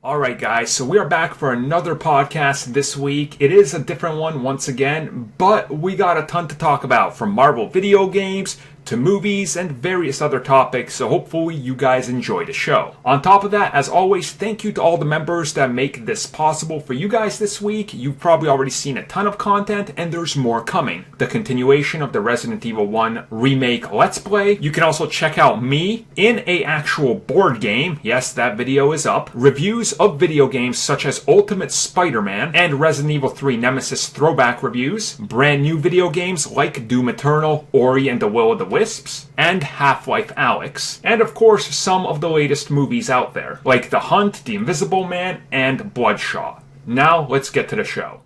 Alright guys, so we are back for another podcast this week. It is a different one once again, but we got a ton to talk about, from Marvel video games to movies and various other topics, so hopefully you guys enjoy the show. On top of that, as always, thank you to all the members that make this possible for you guys this week. You've probably already seen a ton of content, and there's more coming. The continuation of the Resident Evil 1 remake Let's Play. You can also check out me in a actual board game. Yes, that video is up. Reviews of video games such as Ultimate Spider-Man and Resident Evil 3 Nemesis throwback reviews. Brand new video games like Doom Eternal, Ori and the Will of the Wisps, and Half-Life Alyx. And of course, some of the latest movies out there, like The Hunt, The Invisible Man, and Bloodshot. Now, let's get to the show.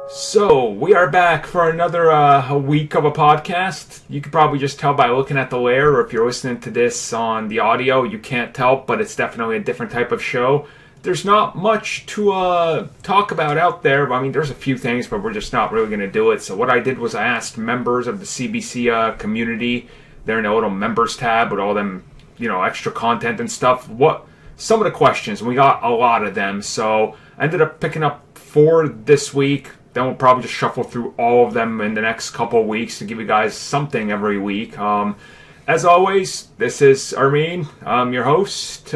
So, we are back for another week of a podcast. You can probably just tell by looking at the layer, or if you're listening to this on the audio, you can't tell, but it's definitely a different type of show. There's not much to talk about out there. I mean, there's a few things, but we're just not really going to do it. So what I did was I asked members of the CBC community, they're in a little members tab with all them, extra content and stuff, what some of the questions. We got a lot of them, so I ended up picking up 4 this week. Then we'll probably just shuffle through all of them in the next couple of weeks to give you guys something every week. As always, this is Armin. I'm your host.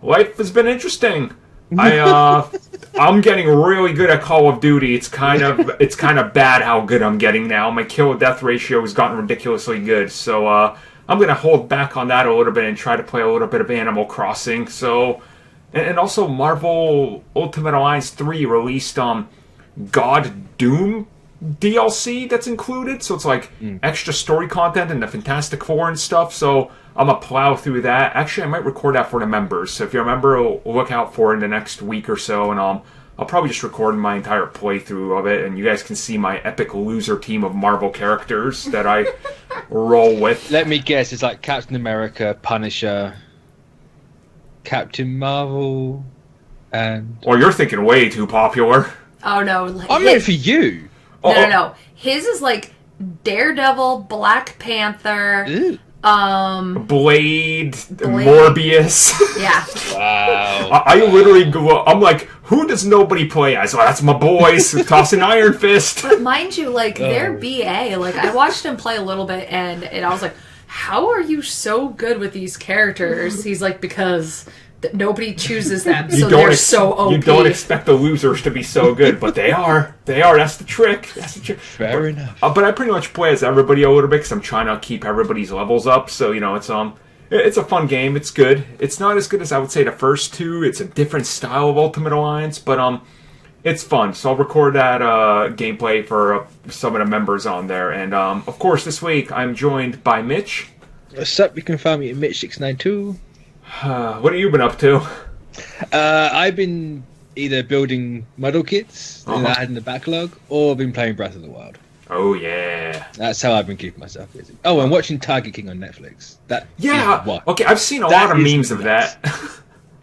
Life has been interesting. I'm getting really good at Call of Duty. It's kind of bad how good I'm getting now. My kill death ratio has gotten ridiculously good. So I'm gonna hold back on that a little bit and try to play a little bit of Animal Crossing. So and also Marvel Ultimate Alliance 3 released God Doom DLC that's included. So it's like extra story content and the Fantastic Four and stuff. So I'm going to plow through that. Actually, I might record that for the members. So if you're a member, look out for it in the next week or so. And I'll probably just record my entire playthrough of it. And you guys can see my epic loser team of Marvel characters that I roll with. Let me guess. It's like Captain America, Punisher, Captain Marvel, and... Well, you're thinking way too popular. Oh, no. I meant for you. No. His is like Daredevil, Black Panther... Ew. Blade, Morbius. Yeah. Wow. I literally go. I'm like, who does nobody play as? Well, that's my boys tossing Iron Fist. But mind you, their BA, I watched him play a little bit, and I was like, how are you so good with these characters? He's like, because nobody chooses them, so they're so OP. You don't expect the losers to be so good, but they are. They are. That's the trick. Fair enough. But I pretty much play as everybody a little bit because I'm trying to keep everybody's levels up. So it's a fun game. It's good. It's not as good as I would say the first 2. It's a different style of Ultimate Alliance, but it's fun. So I'll record that gameplay for some of the members on there. And of course, this week I'm joined by Mitch. What's up? You can find me at Mitch692. What have you been up to? I've been either building model kits that I had in the backlog, or been playing Breath of the Wild. Oh yeah, that's how I've been keeping myself busy. Oh, and watching Tiger King on Netflix. Okay, I've seen a lot of memes of that.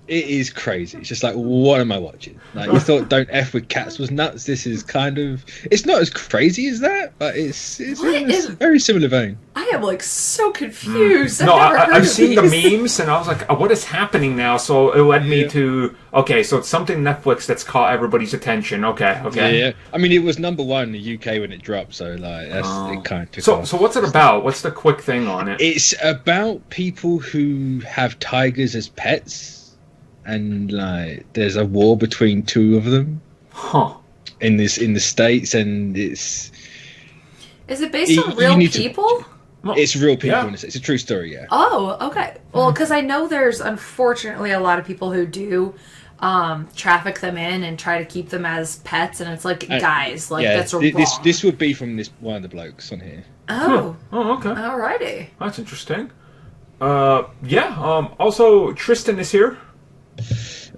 It is crazy. It's just like, what am I watching? You thought Don't F with Cats was nuts. This is kind of... It's not as crazy as that, but it's in a very similar vein. I am, so confused. I've seen the memes, and I was like, what is happening now? So it led me to... Okay, so it's something Netflix that's caught everybody's attention. Okay. Yeah. I mean, it was #1 in the UK when it dropped, so it kind of took off. So what's it about? What's the quick thing on it? It's about people who have tigers as pets. And there's a war between 2 of them, in the States, and it's. Is it based on real people? It's real people in the States. It's a true story, yeah. Oh, okay. Well, because I know there's unfortunately a lot of people who do traffic them in and try to keep them as pets, and it's guys, that's wrong. This would be from one of the blokes on here. Oh. Oh, okay. Alrighty. That's interesting. Also, Tristan is here.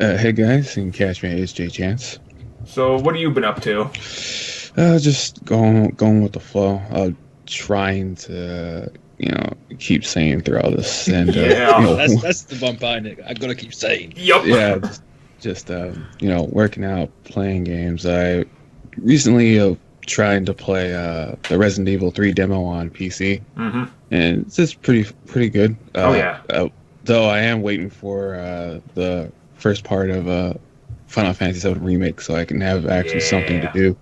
Hey guys, you can catch me at SJ Chance. So, what have you been up to? Just going with the flow. Trying to, keep saying through all this, and that's the one part I gotta keep saying. Yep. Yeah, just working out, playing games. I recently trying to play the Resident Evil 3 demo on PC, and it's just pretty good. Though I am waiting for the first part of Final Fantasy VII Remake, so I can have actually something to do.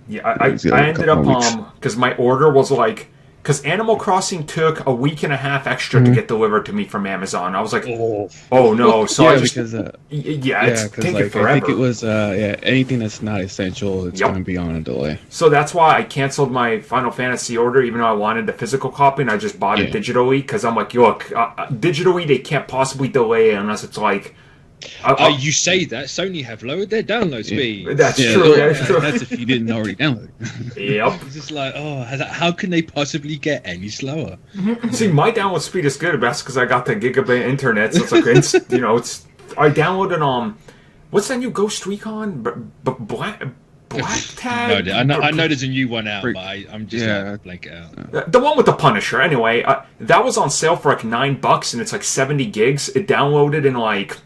Yeah, I ended up because my order was like, because Animal Crossing took a week and a half extra to get delivered to me from Amazon. I was like, oh no! So I just because it's taking forever. I think it was anything that's not essential, it's going to be on a delay. So that's why I canceled my Final Fantasy order, even though I wanted the physical copy, and I just bought it digitally because I'm like, look, digitally they can't possibly delay it unless it's like. You say that Sony have lowered their download speed. That's true. That's true. That's if you didn't already download it. Yep. It's just like, how can they possibly get any slower? See, my download speed is good, but that's because I got the gigabit internet. So it's like it's I downloaded what's that new Ghost Recon? Black Tag. No, I know there's a new one out, but I'm just gonna blank it out. The one with the Punisher. Anyway, that was on sale for like $9, and it's like 70 gigs. It downloaded in like,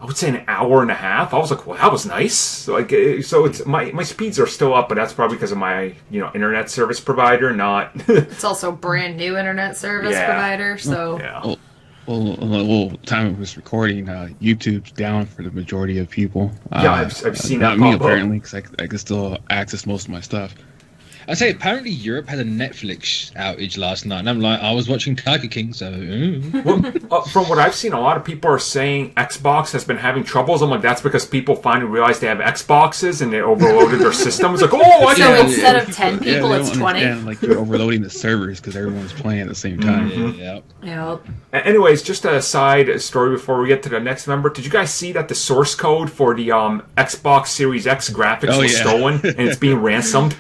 I would say, an hour and a half. I was like, well, that was nice. Like, so it's my speeds are still up, but that's probably because of my internet service provider, not. It's also brand new internet service provider, so. Yeah. Well, time of this recording, YouTube's down for the majority of people. Yeah, I've seen that. Not me apparently, because I can still access most of my stuff. I say apparently Europe had a Netflix outage last night, and I'm like, I was watching Tiger King, so. Well, from what I've seen, a lot of people are saying Xbox has been having troubles. I'm like, that's because people finally realized they have Xboxes and they overloaded their systems. Like, instead of 10 people, it's 20. Like you're overloading the servers because everyone's playing at the same time. Mm-hmm. Yep. Anyways, just a side story before we get to the next member. Did you guys see that the source code for the Xbox Series X graphics was stolen and it's being ransomed?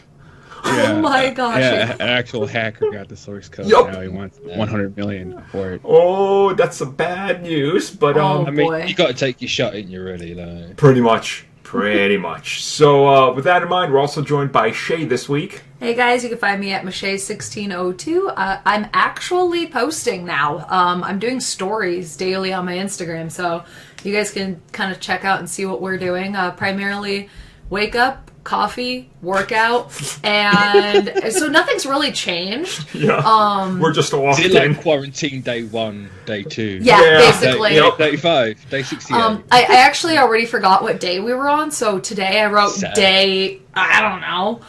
Oh my gosh! Yeah, an actual hacker got the source code. Now he wants 100 million for it. Oh, that's some bad news. But I mean, you got to take your shot, ain't you? Really, like. Pretty much. So, with that in mind, we're also joined by Shay this week. Hey guys, you can find me at Mache1602. I'm actually posting now. I'm doing stories daily on my Instagram, so you guys can kind of check out and see what we're doing. Primarily, wake up, coffee, workout, and so nothing's really changed. Yeah, we're just walking. Is it like quarantine day 1, day 2? Yeah, basically. Day 35, day 68. I actually already forgot what day we were on, so today I wrote day, I don't know.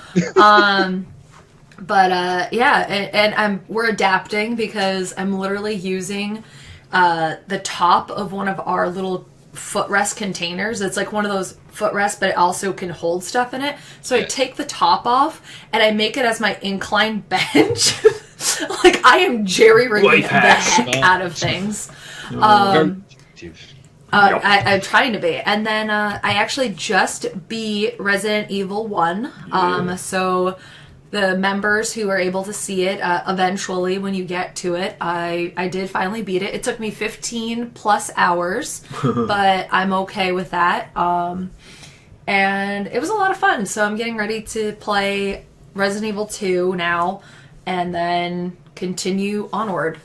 But we're adapting because I'm literally using the top of one of our little footrest containers. It's like one of those footrests, but it also can hold stuff in it. So I take the top off and I make it as my incline bench. Like I am jerry-rigging the heck out of things. I'm trying to be. And then I actually just beat Resident Evil 1. So the members who are able to see it eventually when you get to it, I did finally beat it. It took me 15 plus hours, but I'm okay with that. And it was a lot of fun. So I'm getting ready to play Resident Evil 2 now and then continue onward.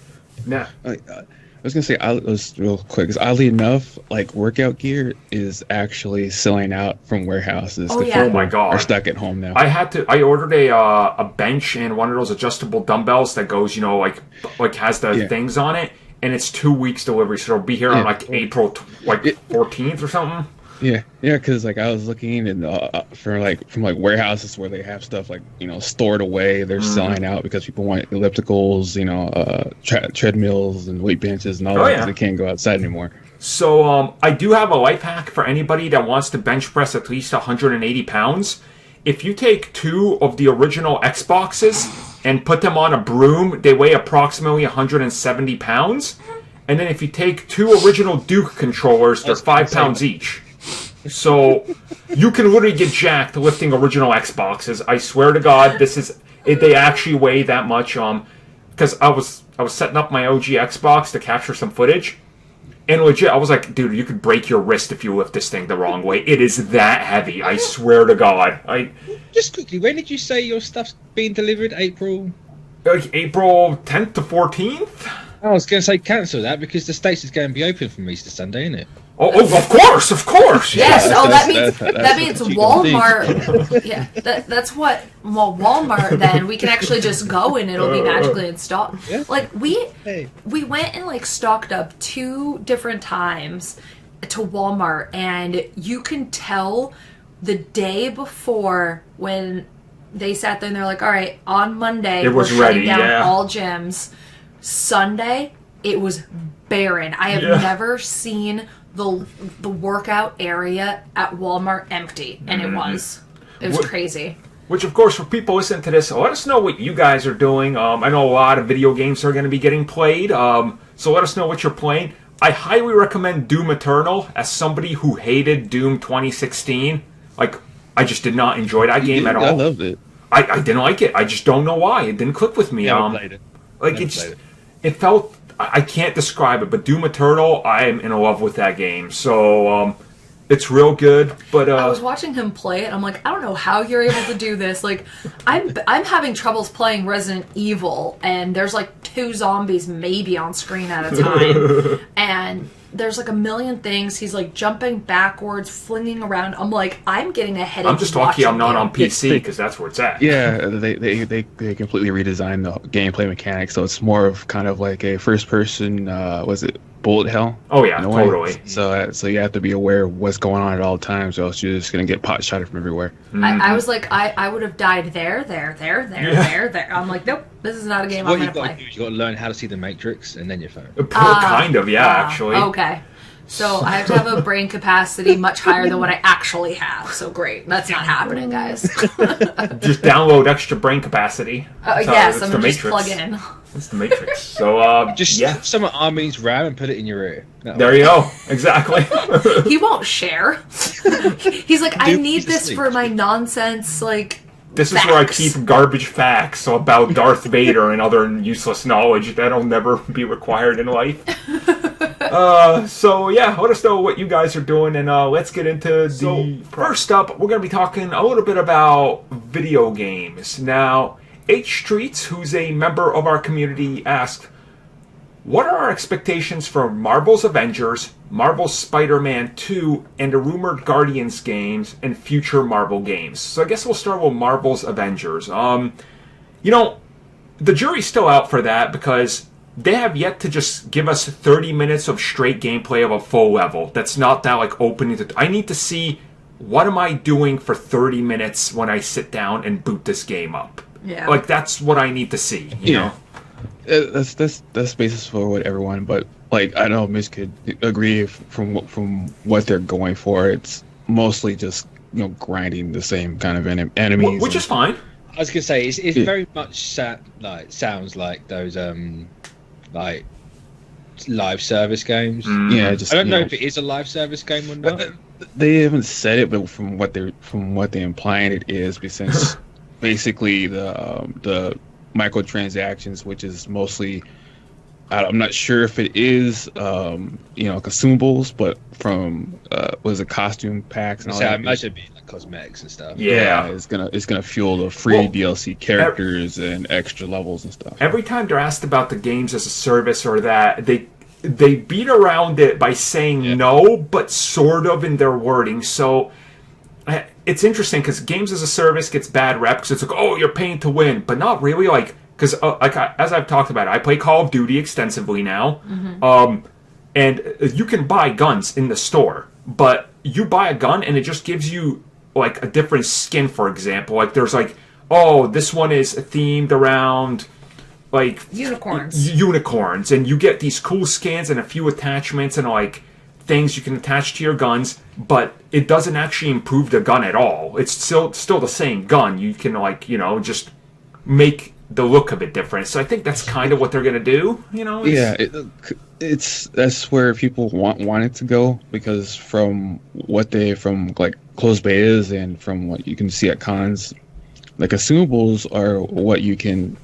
Yeah. I was gonna say, real quick, because oddly enough, like workout gear is actually selling out from warehouses. Oh my god! Are stuck at home now. I ordered a bench and one of those adjustable dumbbells that goes, like has the things on it, and it's 2 weeks delivery, so it'll be here on like April 14th or something. Yeah, because like I was looking and from warehouses where they have stuff like stored away, they're selling out because people want ellipticals, treadmills and weight benches and all that because they can't go outside anymore. So I do have a life hack for anybody that wants to bench press at least 180 pounds. If you take 2 of the original Xboxes and put them on a broom, they weigh approximately 170 pounds. And then if you take 2 original Duke controllers, they're 5 pounds each. So you can literally get jacked lifting original Xboxes. I swear to God, they actually weigh that much. Because I was setting up my OG Xbox to capture some footage, and legit, I was like, dude, you could break your wrist if you lift this thing the wrong way. It is that heavy. I swear to God. Just quickly, when did you say your stuff's being delivered? April 10th to 14th. I was going to say cancel that because the States is going to be open from Easter Sunday, isn't it? Oh, of course. Yes. Yeah. That means Walmart. Yeah, that's what. Well, Walmart. Then we can actually just go and it'll be magically installed. Yeah. Like we went and like stocked up 2 different times to Walmart, and you can tell the day before when they sat there and they're like, "All right, on Monday it was we're ready, shutting down yeah. all gyms." Sunday, it was barren. I have never seen the workout area at Walmart empty, and it was crazy. Which, of course, for people listening to this, let us know what you guys are doing. I know a lot of video games are going to be getting played, so let us know what you're playing. I highly recommend Doom Eternal. As somebody who hated Doom 2016, like, I just did not enjoy that game at all. I loved it. I didn't like it. I just don't know why. It didn't click with me. Played it. Like, it felt... I can't describe it, but Doom Eternal, I am in love with that game. So, it's real good, but... I was watching him play it, I'm like, I don't know how you're able to do this. Like, I'm having troubles playing Resident Evil, and there's like 2 zombies maybe on screen at a time. And there's like a million things. He's like jumping backwards, flinging around. I'm like, I'm getting a headache. I'm just lucky I'm not on PC, because that's where it's at. Yeah, they completely redesigned the gameplay mechanics, so it's more of kind of like a first-person, was it bullet hell? Oh yeah, totally. So you have to be aware of what's going on at all times, or else you're just gonna get pot shotted from everywhere. I was like, I would have died there. I'm like, nope, this is not a game I'm gonna play. You got to learn how to see the Matrix, and then you're fine. Kind of, actually. Okay. So I have to have a brain capacity much higher than what I actually have. So great. That's not happening, guys. Just download extra brain capacity. Yes, I'm going to just plug in. It's the Matrix. So, just some Armin's RAM and put it in your ear. There you go. Exactly. He won't share. He's like, I need this for my nonsense, like... This facts. is where I keep garbage facts about Darth Vader and other useless knowledge that'll never be required in life. So yeah, let us know what you guys are doing, and let's get into the... First up, we're going to be talking a little bit about video games. Now, H Streets, who's a member of our community, asked, what are our expectations for Marvel's Avengers, Marvel's Spider-Man 2, and the rumored Guardians games and future Marvel games? So I guess we'll start with Marvel's Avengers. You know, the jury's still out for that because they have yet to just give us 30 minutes of straight gameplay of a full level. That's not that, like, opening to... I need to see what am I doing for 30 minutes when I sit down and boot this game up. Yeah. Like, that's what I need to see, you know? That's basis for what everyone, but like I know Miz could agree from what they're going for. It's mostly just grinding the same kind of enemies, which is fine. I was gonna say it's very much sounds like those like live service games. Yeah, just I don't know if it is a live service game or not. They haven't said it, but from what they're implying it is, since basically the microtransactions, which is mostly, I'm not sure if it is consumables, but from was it costume packs and all that. I imagine it'd be like cosmetics and stuff. Yeah, it's gonna fuel the free DLC characters and extra levels and stuff. Every time they're asked about the games as a service or that, they beat around it by saying no, but sort of in their wording. So it's interesting because games as a service gets bad rep because it's like, oh, you're paying to win, but not really. Like, because as I've talked about, I play Call of Duty extensively now, and you can buy guns in the store, but you buy a gun and it just gives you like a different skin. For example, like there's like, oh, this one is themed around like unicorns, and you get these cool skins and a few attachments and like things you can attach to your guns, but it doesn't actually improve the gun at all. It's still the same gun. You can just make the look of it different. So I think that's kind of what they're gonna do. That's where people want it to go, because from like closed betas and from what you can see at cons, the consumables are what you can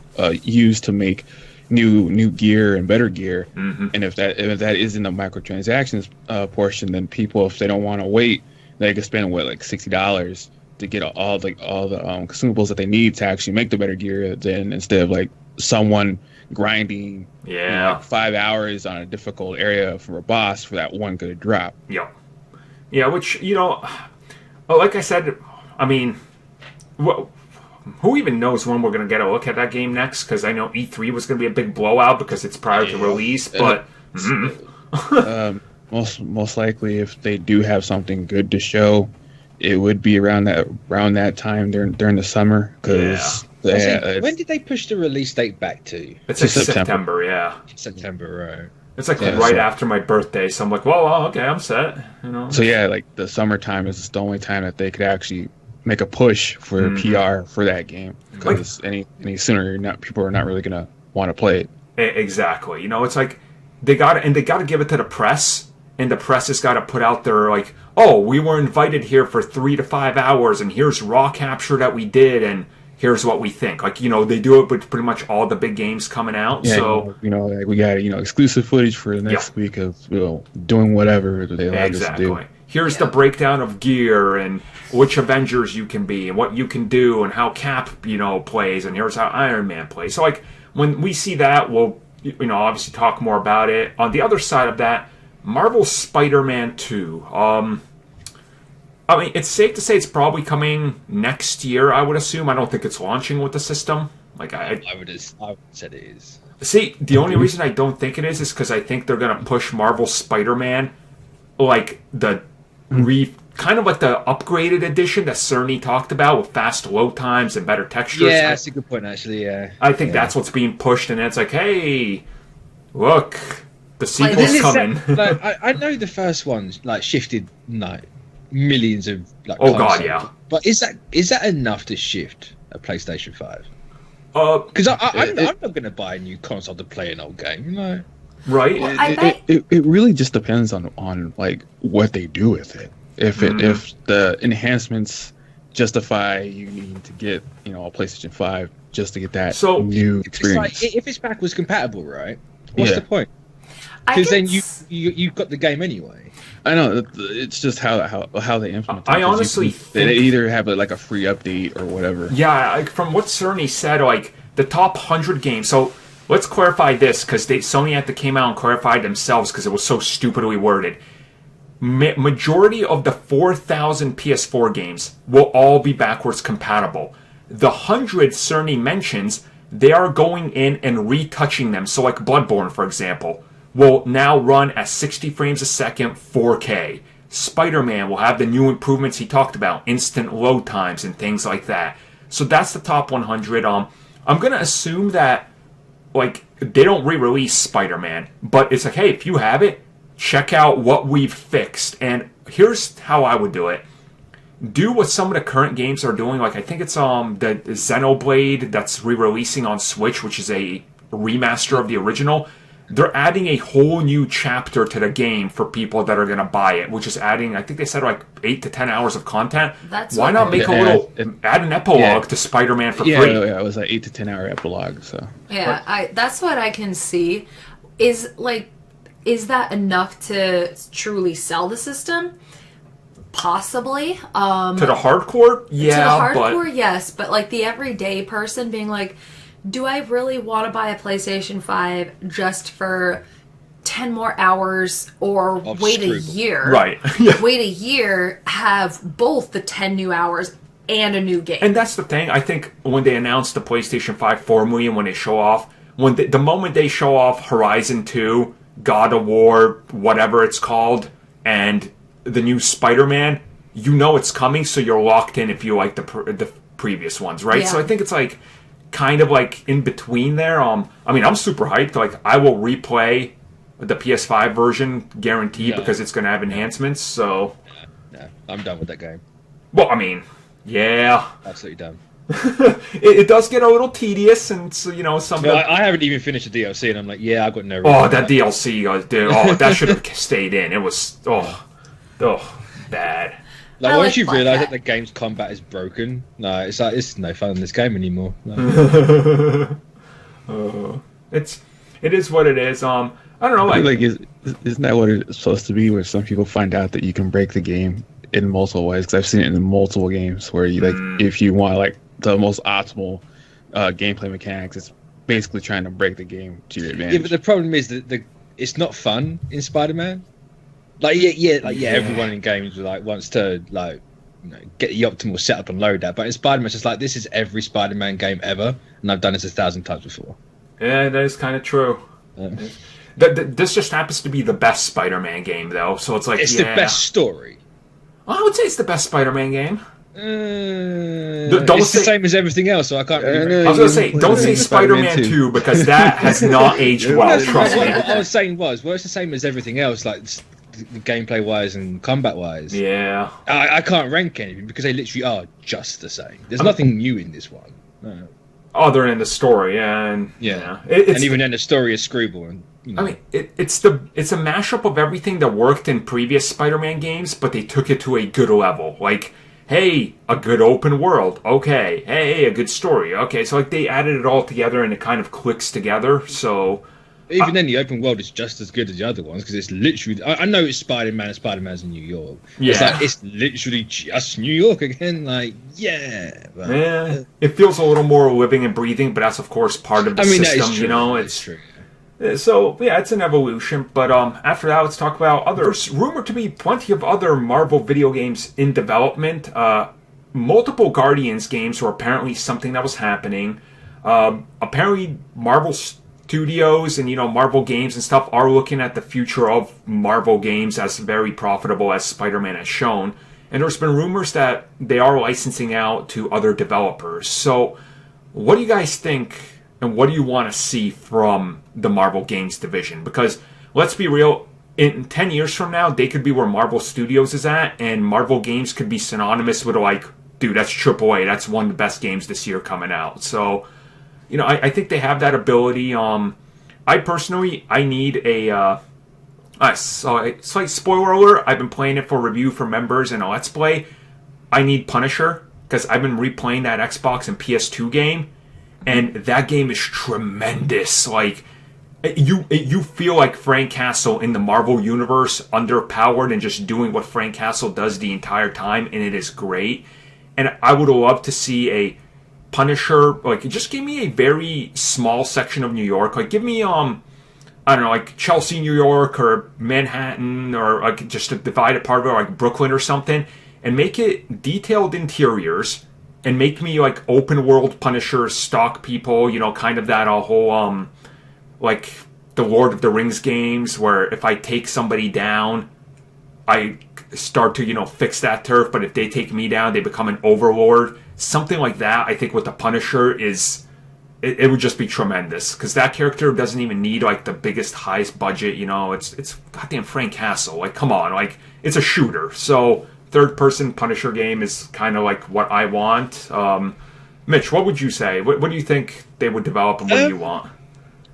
use to make new gear and better gear. And if that isn't the microtransactions portion, then people, if they don't want to wait, they can spend like $60 to get all the consumables that they need to actually make the better gear. Then instead of like someone grinding, Yeah, 5 hours on a difficult area for a boss for that one good drop. Yeah, which, like I said, I mean, who even knows when we're going to get a look at that game next? Because I know E3 was going to be a big blowout because it's prior to release, but... Most likely, if they do have something good to show, it would be around that time during the summer. Because when did they push the release date back to? It's like September, yeah. September, right. It's like right after my birthday, so I'm like, well, okay, I'm set. So yeah, like the summertime is the only time that they could actually make a push for PR for that game. Because any sooner, people are not really gonna want to play it. Exactly. It's like they got to give it to the press, and the press has got to put out their like, oh, we were invited here for 3 to 5 hours, and here's raw capture that we did, and here's what we think. Like, they do it with pretty much all the big games coming out. Yeah, so like we got exclusive footage for the next week of doing whatever they allowed us to do. Here's the breakdown of gear and which Avengers you can be and what you can do and how Cap plays, and here's how Iron Man plays. So like when we see that, we'll obviously talk more about it. On the other side of that, Marvel's Spider-Man 2. I mean, it's safe to say it's probably coming next year, I would assume. I don't think it's launching with the system. Like I would say it is. See, the only reason I don't think it is because I think they're going to push Marvel Spider-Man like kind of like the upgraded edition that Sony talked about with fast load times and better textures. Yeah, that's a good point, actually, yeah. I think that's what's being pushed, and it's like, hey, look, the sequel's coming. I know the first one's shifted millions of God, yeah. But is that enough to shift a PlayStation 5? Because I'm not going to buy a new console to play an old game, Right? Well, it really just depends on like what they do with it. If the enhancements justify you needing to get a PlayStation 5 just to get that new experience. If it's backwards compatible, right? What's the point? Because then you've got the game anyway. I know it's just how they implement it. I honestly think they either have a free update or whatever. Yeah, from what Sony said, like the top 100 games. So let's clarify this because Sony had to came out and clarified themselves because it was so stupidly worded. Majority of the 4,000 PS4 games will all be backwards compatible. The 100 Sony mentions, they are going in and retouching them. So like Bloodborne, for example, will now run at 60 frames a second, 4K. Spider-Man will have the new improvements he talked about, instant load times and things like that. So that's the top 100. I'm going to assume that like they don't re-release Spider-Man, but it's like, hey, if you have it, check out what we've fixed. And here's how I would do it. Do what some of the current games are doing. Like I think it's the Xenoblade that's re-releasing on Switch, which is a remaster of the original. They're adding a whole new chapter to the game for people that are going to buy it, which is adding, I think they said 8 to 10 hours of content. Why not make add an epilogue to Spider-Man for free? Yeah, it was an 8 to 10 hour epilogue. So that's what I can see. Is that enough to truly sell the system? Possibly. To the hardcore? Yeah. To the hardcore, yes. But like the everyday person being like, do I really want to buy a PlayStation 5 just for 10 more hours or wait a year? Right. Yeah. Wait a year, have both the 10 new hours and a new game. And that's the thing. I think when they announced the PlayStation 5 formally and when they show off, the moment they show off Horizon 2, God of War, whatever it's called, and the new Spider-Man, it's coming, so you're locked in if you like the previous ones, right? Yeah. So I think it's kind of in between there. I mean, I'm super hyped. Like, I will replay the PS5 version, guaranteed, because it's going to have enhancements. So, I'm done with that game. Well, I mean, yeah, absolutely done. it does get a little tedious, and some. Well, I haven't even finished the DLC, and I'm like, I've got no. Oh, that DLC, dude! That should have stayed in. It was bad. Like once you realise that the game's combat is broken, it's no fun in this game anymore. It is what it is. I don't know. Isn't that what it's supposed to be? Where some people find out that you can break the game in multiple ways? Because I've seen it in multiple games where you if you want the most optimal gameplay mechanics, it's basically trying to break the game to your advantage. Yeah, but the problem is that it's not fun in Spider-Man. Like, everyone in games like wants to like, you know, get the optimal setup and load that. But in Spider-Man, it's just like, this is every Spider-Man game ever, and I've done this 1,000 times before. Yeah, that is kind of true. This just happens to be the best Spider-Man game, though. So it's like, it's the best story. I would say it's the best Spider-Man game. It's the same as everything else, so I can't really... I was going to say, don't say Spider-Man 2, because that has not aged well, trust me. What I was saying was, well, it's the same as everything else, like gameplay-wise and combat-wise. Yeah. I can't rank anything, because they literally are just the same. There's nothing new in this one. No. Other than the story, and... Yeah. And even then, the story is screwball, and... You know. I mean, it's a mashup of everything that worked in previous Spider-Man games, but they took it to a good level. Like, hey, a good open world. Okay. Hey, a good story. Okay, so like they added it all together and it kind of clicks together. So even then, the open world is just as good as the other ones because it's literally. I know it's Spider-Man and Spider-Man's in New York. Yeah, it's literally just New York again. Like, yeah. But, yeah, it feels a little more living and breathing, but that's of course part of the system. That is true. You know, it's true. So, yeah, it's an evolution, but after that, let's talk about others. Rumored to be plenty of other Marvel video games in development. Multiple Guardians games were apparently something that was happening. Apparently, Marvel Studios and, Marvel Games and stuff are looking at the future of Marvel games as very profitable, as Spider-Man has shown. And there's been rumors that they are licensing out to other developers. So, what do you guys think... And what do you want to see from the Marvel Games division? Because, let's be real, in 10 years from now, they could be where Marvel Studios is at, and Marvel Games could be synonymous with, like, dude, that's AAA. That's one of the best games this year coming out. So, I think they have that ability. I personally, I need a... slight spoiler alert, I've been playing it for review for members and a Let's Play. I need Punisher, because I've been replaying that Xbox and PS2 game. And that game is tremendous. Like, you feel like Frank Castle in the Marvel Universe, underpowered and just doing what Frank Castle does the entire time, and it is great. And I would love to see a Punisher, like, just give me a very small section of New York. Like, give me, I don't know, like Chelsea, New York, or Manhattan, or like just a divided part of it, or like Brooklyn or something, and make it detailed interiors. And make me, like, open-world Punisher, stalk people, kind of that whole, like, the Lord of the Rings games, where if I take somebody down, I start to, fix that turf, but if they take me down, they become an overlord. Something like that, I think, with the Punisher is... It would just be tremendous, because that character doesn't even need, like, the biggest, highest budget, It's goddamn Frank Castle. Like, come on, like, it's a shooter, so... Third-person Punisher game is kind of like what I want. Mitch, what would you say? What do you think they would develop, and what do you want?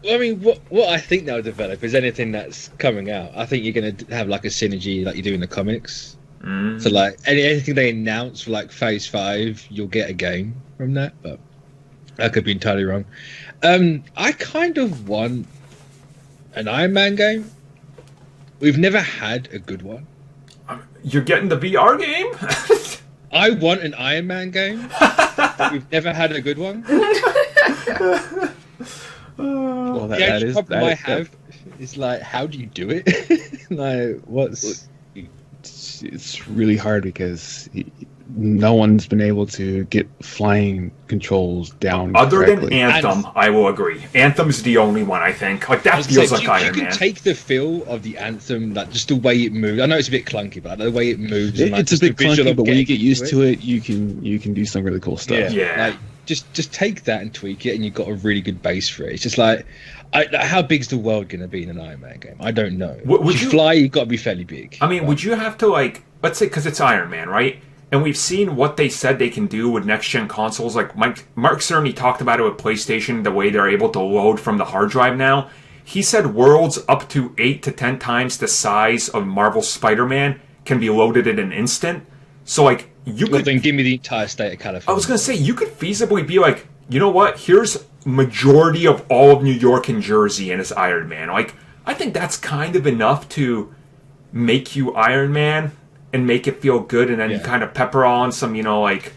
I mean, what I think they'll develop is anything that's coming out. I think you're going to have like a synergy like you do in the comics. So like anything they announce for like Phase 5, you'll get a game from that. But I could be entirely wrong. I kind of want an Iron Man game. We've never had a good one. You're getting the VR game? I want an Iron Man game. We've never had a good one. Well, the only problem I have is like, how do you do it? Like, what's... It's really hard because no one's been able to get flying controls down other correctly. Than Anthem, I will agree. Anthem's the only one, I think. Like, that feels like Iron Man. You can take the feel of the Anthem, like just the way it moves. I know it's a bit clunky, but the way it moves. It's a bit clunky, but when you get used to it, you can do some really cool stuff. Yeah. Like, just take that and tweak it, and you've got a really good base for it. It's just like, how big's the world going to be in an Iron Man game? I don't know. Would you fly? You've got to be fairly big. I mean, would you have to, like, let's say, because it's Iron Man, right? And we've seen what they said they can do with next-gen consoles. Like, Mark Cerny talked about it with PlayStation, the way they're able to load from the hard drive now. He said worlds up to 8 to 10 times the size of Marvel Spider-Man can be loaded in an instant. So, like, well, then give me the entire state of California. I was going to say, you could feasibly be like, you know what? Here's majority of all of New York and Jersey and it's Iron Man. Like, I think that's kind of enough to make you Iron Man and make it feel good, and then you kind of pepper on some, like,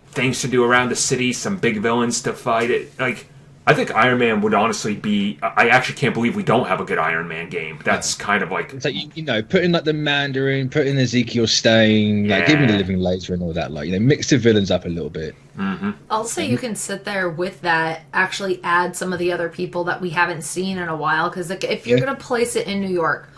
things to do around the city, some big villains to fight it. Like, I think Iron Man would honestly be. I actually can't believe we don't have a good Iron Man game. That's kind of like it's like put in like the Mandarin, put in Ezekiel Stain, like give me the Living Laser and all that. Like mix the villains up a little bit. Mm-hmm. Also, you can sit there with that, actually add some of the other people that we haven't seen in a while. Because like, if you're gonna place it in New York,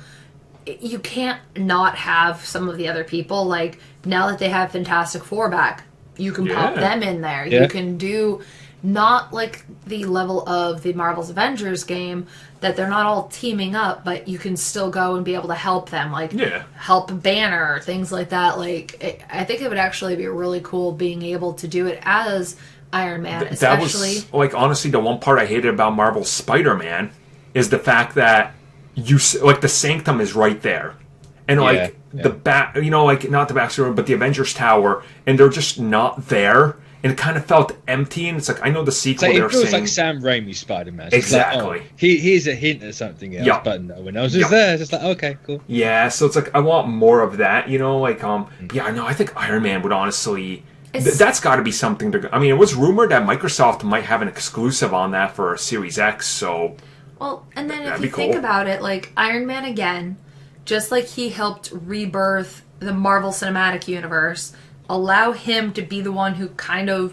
you can't not have some of the other people. Like now that they have Fantastic Four back, you can pop them in there. You can do. Not like the level of the Marvel's Avengers game, that they're not all teaming up, but you can still go and be able to help them, like help Banner, things like that. Like, I think it would actually be really cool being able to do it as Iron Man, especially. That was, like, honestly, the one part I hated about Marvel's Spider-Man is the fact that the Sanctum is right there. And, the back, like, not the backstory, but the Avengers Tower, and they're just not there. And it kind of felt empty, and it's like, I know the sequel it they're saying... feels like Sam Raimi's Spider-Man. Exactly. Like, here's a hint at something else, but no, when I was just there, it's just like, okay, cool. Yeah, so it's like, I want more of that, I think Iron Man would honestly... that's got to be something to... I mean, it was rumored that Microsoft might have an exclusive on that for Series X, so... Well, and then if you think about it, like, Iron Man again, just like he helped rebirth the Marvel Cinematic Universe... allow him to be the one who kind of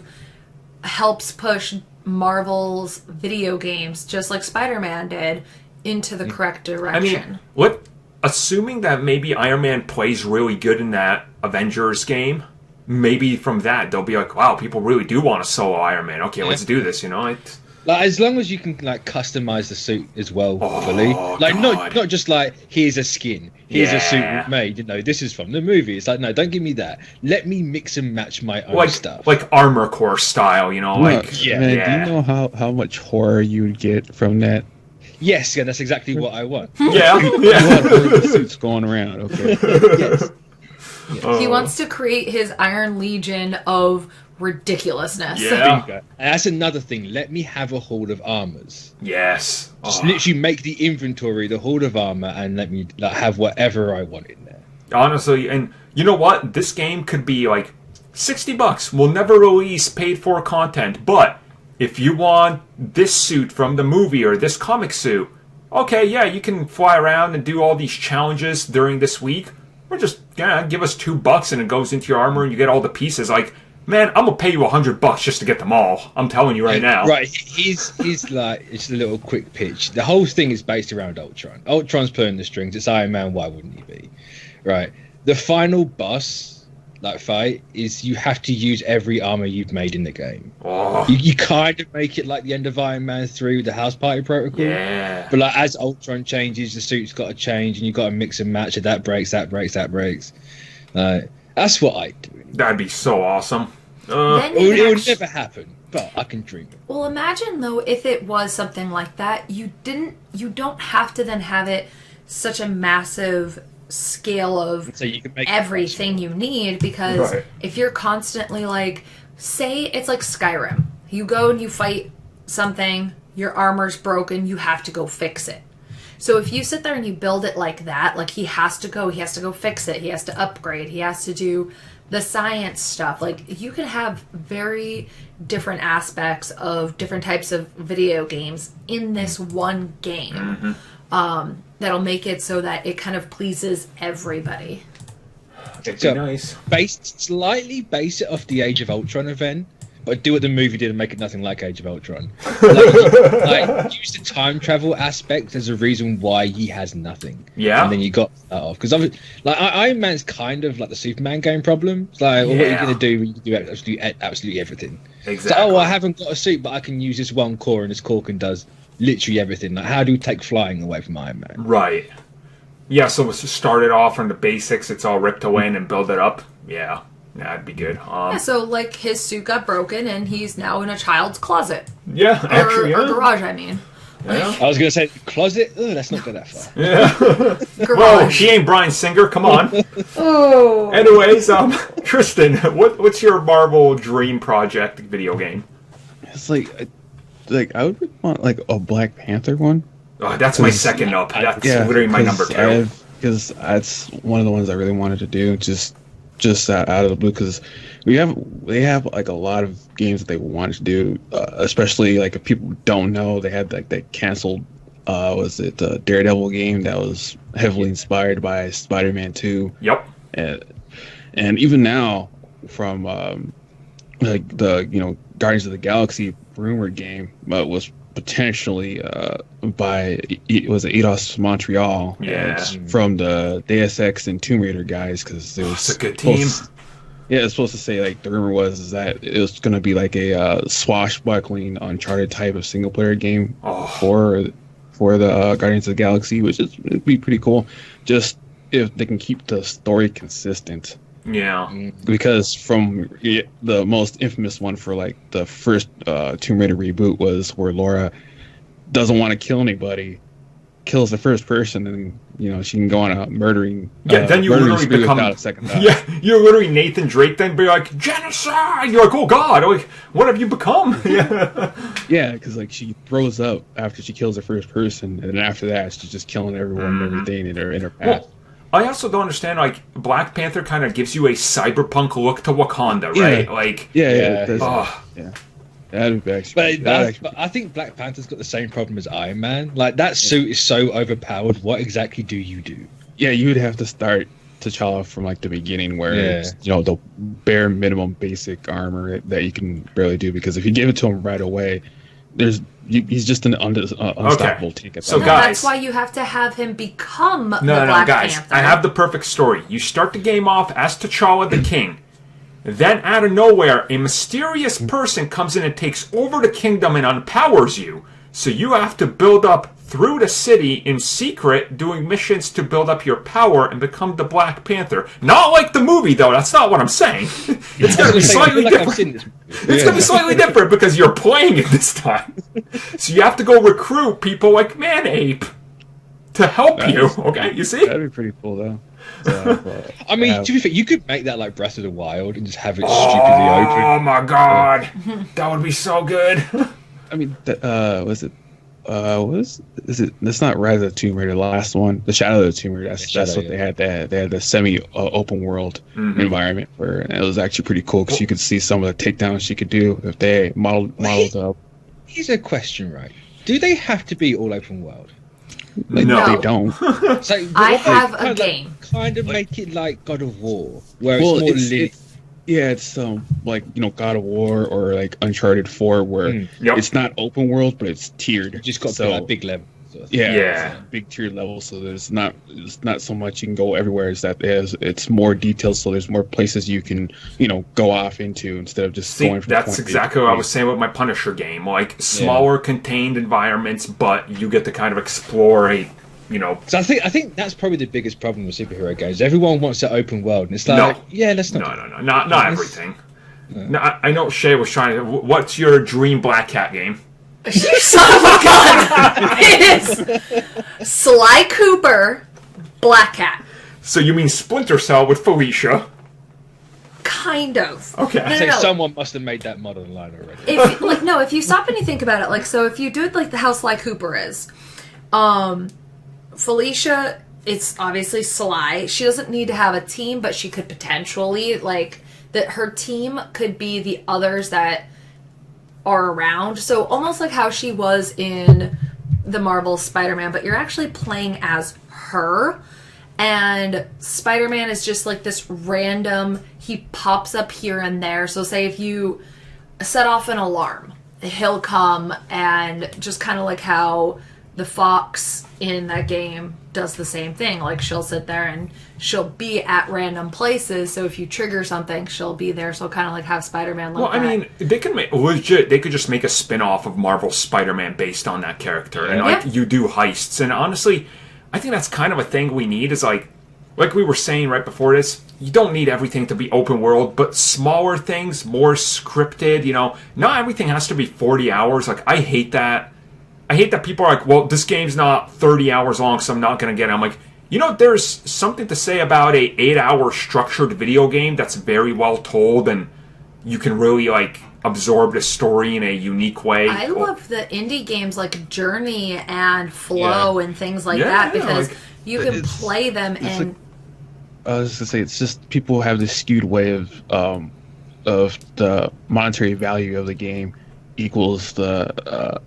helps push Marvel's video games, just like Spider-Man did, into the correct direction. I mean, assuming that maybe Iron Man plays really good in that Avengers game, maybe from that they'll be like, wow, people really do want a solo Iron Man. Okay, let's do this, Like, as long as you can customize the suit as well fully, not just like here's a skin, here's a suit we've made. This is from the movie. It's like, no, don't give me that. Let me mix and match my own stuff, like Armor Core style. Man, do you know how much horror you would get from that? Yes, that's exactly what I want. You want horror suits going around, okay? Yes. He wants to create his Iron Legion of ridiculousness. Yeah. And that's another thing. Let me have a horde of armors. Yes. Just literally make the inventory the horde of armor and let me have whatever I want in there. Honestly, and you know what? This game could be like $60. We'll never release paid for content, but if you want this suit from the movie or this comic suit, okay, you can fly around and do all these challenges during this week. Or just give us $2 and it goes into your armor and you get all the pieces. Like, man, I'm gonna pay you $100 just to get them all. I'm telling you right now. Right, he's like, it's a little quick pitch. The whole thing is based around Ultron. Ultron's pulling the strings. It's Iron Man. Why wouldn't he be? Right. The final boss, fight, is you have to use every armor you've made in the game. Oh. You kind of make it like the end of Iron Man 3 with the House Party Protocol. Yeah. But as Ultron changes, the suit's got to change, and you've got to mix and match. And that breaks. That's what I do. That'd be so awesome. It would never happen, but I can dream it. Well, imagine though if it was something like that. You don't have to then have it such a massive scale of so you can make everything you need, because if you're constantly say it's like Skyrim, you go and you fight something, your armor's broken, you have to go fix it. So if you sit there and you build it like that, like he has to go fix it, he has to upgrade, he has to do the science stuff. Like, you can have very different aspects of different types of video games in this one game. That'll make it so that it kind of pleases everybody. It'd be nice. Slightly base it off the Age of Ultron event, but do what the movie did and make it nothing like Age of Ultron. Use the time travel aspect as a reason why he has nothing. Yeah. And then you got that off. Because Iron Man's kind of like the Superman game problem. It's like, well, what are you going to do when you can do absolutely everything? Exactly. So, I haven't got a suit, but I can use this one core, and this core can does literally everything. Like, how do we take flying away from Iron Man? Right. Yeah, so let's just start it off from the basics. It's all ripped away and then build it up. Yeah, that'd be good. So his suit got broken and he's now in a child's closet. Yeah, actually, or garage, I mean. Yeah. I was going to say closet. Let's not go that far. Yeah. Whoa, she ain't Bryan Singer. Come on. Oh. Anyways, Tristan, what's your Marvel dream project video game? It's like I would want a Black Panther one. Oh, that's my second up. That's literally my number 2. Because that's one of the ones I really wanted to do. Just just out of the blue because they have like a lot of games that they wanted to do, especially like if people don't know, they had like that canceled was it the Daredevil game that was heavily inspired by Spider-Man 2. Yep. And even now from like the Guardians of the Galaxy rumored game was potentially by was it Eidos Montreal, from the Deus Ex and Tomb Raider guys, because it was it's a good team. It's supposed to say like the rumor was that it was going to be like a swashbuckling Uncharted type of single player game for the Guardians of the Galaxy, which would be pretty cool. Just if they can keep the story consistent. Yeah, because from the most infamous one for like the first Tomb Raider reboot was where Laura doesn't want to kill anybody, kills the first person, and she can go on a murdering. Then you literally become without a second thought. Yeah, you're literally Nathan Drake. Then be like genocide. You're like, oh god, like what have you become? Yeah, because like she throws up after she kills the first person, and then after that she's just killing everyone and everything in her path. Well, I also don't understand, like, Black Panther kind of gives you a cyberpunk look to Wakanda, right? Like, yeah. That'd be actually, but I think Black Panther's got the same problem as Iron Man. Like, that suit is so overpowered. What exactly do you do? Yeah, you would have to start T'Challa from, like, the beginning where it's, the bare minimum basic armor that you can barely do, because if you give it to him right away, he's just an unstoppable ticket. So, guys, that's why you have to have him become the Black guys, Panther. I have the perfect story. You start the game off as T'Challa the King. Then, out of nowhere, a mysterious person comes in and takes over the kingdom and unpowers you. So you have to build up through the city in secret, doing missions to build up your power and become the Black Panther. Not like the movie, though. That's not what I'm saying. It's going to be slightly different. It's going to be slightly different because you're playing it this time. So you have to go recruit people like Man-Ape to help you. Okay, you see? That'd be pretty cool, though. I mean, to be fair, you could make that like Breath of the Wild and just have it stupidly open. Oh my god, that would be so good. I mean, was it? Is it? That's not Rise of the Tomb Raider. The last one, the Shadow of the Tomb Raider. That's what they had. They had the semi open world environment where it was actually pretty cool because you could see some of the takedowns she could do if they modeled up. Here's a question, right? Do they have to be all open world? Like, no, they don't. So I have a game. Kind of make it like God of War, where it's more linear. It's like God of War or like Uncharted 4, where it's not open world, but it's tiered. You just got to like big level. It's a big tiered level, so it's not so much you can go everywhere. It's more detailed, so there's more places you can go off into instead of just going from that's exactly what I was saying with my Punisher game. Like smaller contained environments, but you get to kind of explore So I think that's probably the biggest problem with superhero games. Everyone wants to open world, and it's like, let's not. No, not everything. No, I know Shay was trying to. What's your dream Black Cat game? You son of a gun! It is Sly Cooper, Black Cat. So you mean Splinter Cell with Felicia? Kind of. Okay. No. Someone must have made that model line already. If you stop and you think about it, like, so if you do it like the how Sly Cooper is, Felicia, it's obviously Sly. She doesn't need to have a team, but she could potentially, that her team could be the others that are around. So almost like how she was in the Marvel Spider-Man, but you're actually playing as her. And Spider-Man is just like this random, he pops up here and there. So say if you set off an alarm, he'll come, and just kind of like how the Fox in that game does the same thing. Like, she'll sit there and she'll be at random places, so if you trigger something, she'll be there. So kind of like have Spider-Man like that. Well, I mean, they could they could just make a spin-off of Marvel's Spider-Man based on that character. And you do heists. And honestly, I think that's kind of a thing we need, is like we were saying right before this, you don't need everything to be open world, but smaller things, more scripted, not everything has to be 40 hours. Like, I hate that. I hate that people are like, well, this game's not 30 hours long, so I'm not going to get it. I'm like, there's something to say about a 8-hour structured video game that's very well told, and you can really, absorb the story in a unique way. I love the indie games like Journey and Flow and things like that, because you can play them and... I was gonna say it's just people have this skewed way of the monetary value of the game equals the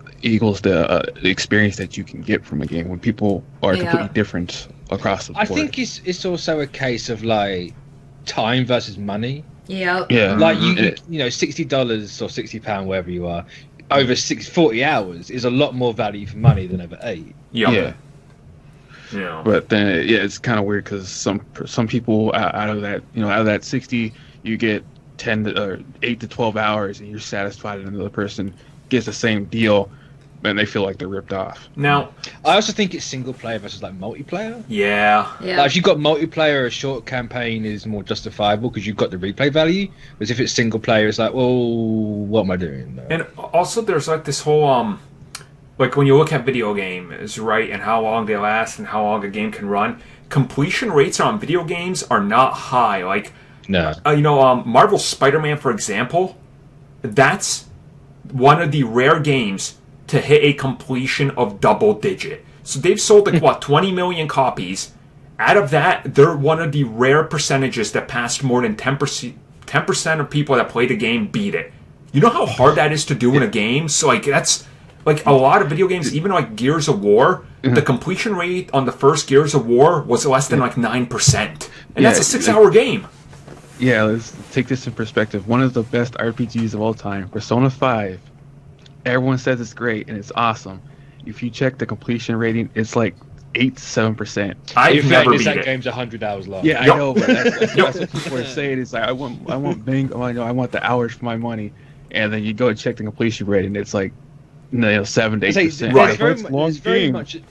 experience that you can get from a game when people are completely different across the board. I think it's also a case of like time versus money. Yeah. Like you know, $60 or £60, wherever you are, over 40 hours is a lot more value for money than over 8. Yeah. But then it's kind of weird because some people out of that 60, you get 8 to 12 hours and you're satisfied, and another person gets the same deal and they feel like they're ripped off. Now, I also think it's single player versus like multiplayer. Yeah. Like if you've got multiplayer, a short campaign is more justifiable because you've got the replay value. Whereas if it's single player, it's like, well, what am I doing? And also, there's like this whole like when you look at video games, right, and how long they last and how long a game can run, completion rates on video games are not high. Like, no, Marvel's Spider-Man, for example, that's one of the rare games to hit a completion of double digit. So they've sold like 20 million copies. Out of that, they're one of the rare percentages that passed more than 10% of people that play the game beat it. You know how hard that is to do in a game? So like that's like a lot of video games, even like Gears of War, the completion rate on the first Gears of War was less than like 9%. And that's a 6-hour game. Yeah, let's take this in perspective. One of the best RPGs of all time, Persona 5. Everyone says it's great and it's awesome. If you check the completion rating, it's like 8 to 7%. I've never beat that it. Game's 100 hours long. Yeah, I know, but that's what people are saying. It's like I want I want the hours for my money, and then you go and check the completion rating, it's like 7 to 8%. Right.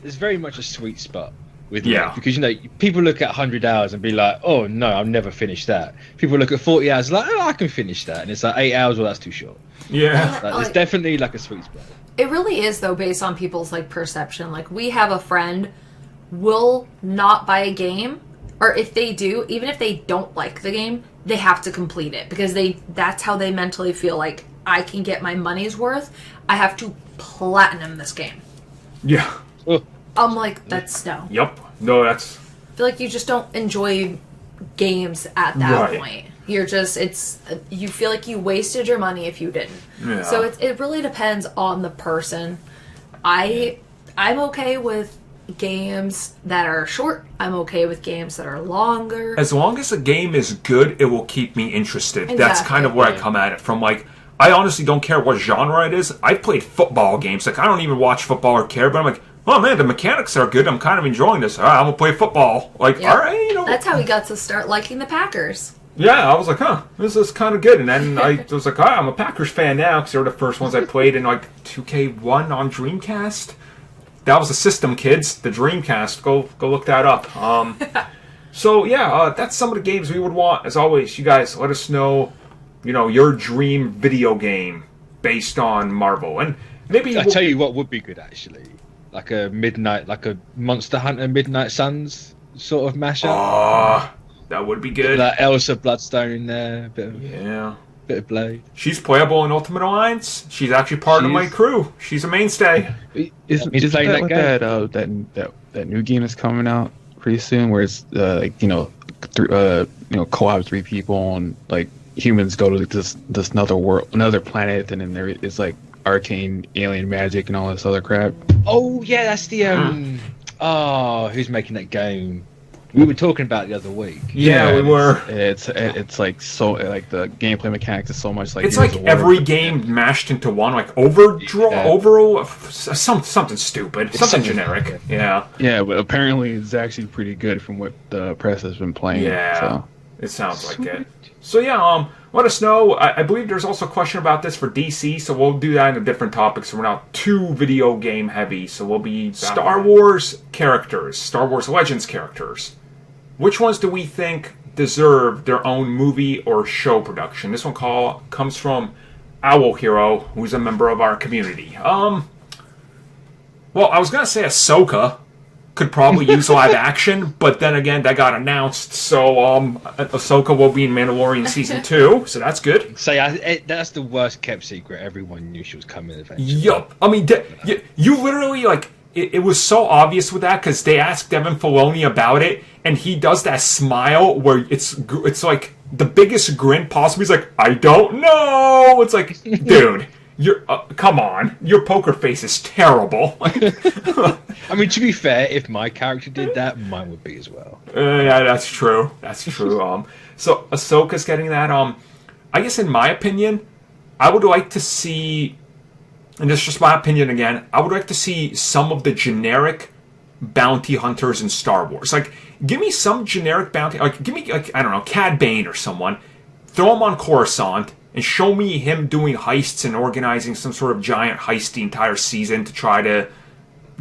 It's very much a sweet spot with me, because people look at 100 hours and be like, oh no, I'll never finish that. People look at 40 hours like, oh, I can finish that, and it's like 8 hours, well, that's too short. Yeah. It's definitely like a sweet spot. It really is, though, based on people's like perception. Like, we have a friend will not buy a game, or if they do, even if they don't like the game, they have to complete it because that's how they mentally feel like, I can get my money's worth. I have to platinum this game. Yeah. I'm like, that's no. Yep. No, that's... I feel like you just don't enjoy games at that point. You're just, you feel like you wasted your money if you didn't. Yeah. So it really depends on the person. I'm okay with games that are short. I'm okay with games that are longer. As long as the game is good, it will keep me interested. Exactly. That's kind of where I come at it from. Like, I honestly don't care what genre it is. I've played football games. Like, I don't even watch football or care, but I'm like, oh man, the mechanics are good. I'm kind of enjoying this. All right, I'm going to play football. Like, all right, That's how we got to start liking the Packers. Yeah, I was like, this is kind of good. And then I was like, I'm a Packers fan now because they were the first ones I played in like 2K1 on Dreamcast. That was the system, kids. The Dreamcast. Go look that up. So yeah, that's some of the games we would want. As always, you guys let us know, your dream video game based on Marvel, and maybe I'll tell you what would be good actually, like a Monster Hunter Midnight Suns sort of mashup. That would be good. Like Elsa Bloodstone in there, bit of Blade. She's playable in Ultimate Alliance. She's actually part of my crew. She's a mainstay. Isn't that new game that's coming out pretty soon, where it's co-op 3 people and like humans go to this another world, another planet, and then there is like arcane alien magic and all this other crap. Oh yeah, that's the who's making that game? We were talking about it the other week. Yeah, we were. It's like so like the gameplay mechanics is so much like it's like every game mashed into one, like something stupid, something generic. Yeah. Yeah, but apparently it's actually pretty good from what the press has been playing. Yeah, so. It sounds like it. So yeah, let us know. I believe there's also a question about this for DC, so we'll do that in a different topic. So we're not too video game heavy. So we'll be Star Wars characters, Star Wars Legends characters. Which ones do we think deserve their own movie or show production? This one comes from Owl Hero, who's a member of our community. Well, I was gonna say Ahsoka could probably use live action, but then again, that got announced. So Ahsoka will be in Mandalorian season 2, so that's good. So that's the worst kept secret. Everyone knew she was coming. Eventually. Yup. I mean, you literally like. it was so obvious with that because they asked Devin Filoni about it, and he does that smile where it's like the biggest grin possible. He's like, I don't know. It's like, dude, you're come on, your poker face is terrible. I mean, to be fair, if my character did that, mine would be as well. Yeah, that's true. That's true. So Ahsoka's getting that. I guess in my opinion, I would like to see, and this is just my opinion again, I would like to see some of the generic bounty hunters in Star Wars. Like, give me some generic bounty, like, give me, like, I don't know, Cad Bane or someone, throw him on Coruscant, and show me him doing heists and organizing some sort of giant heist the entire season to try to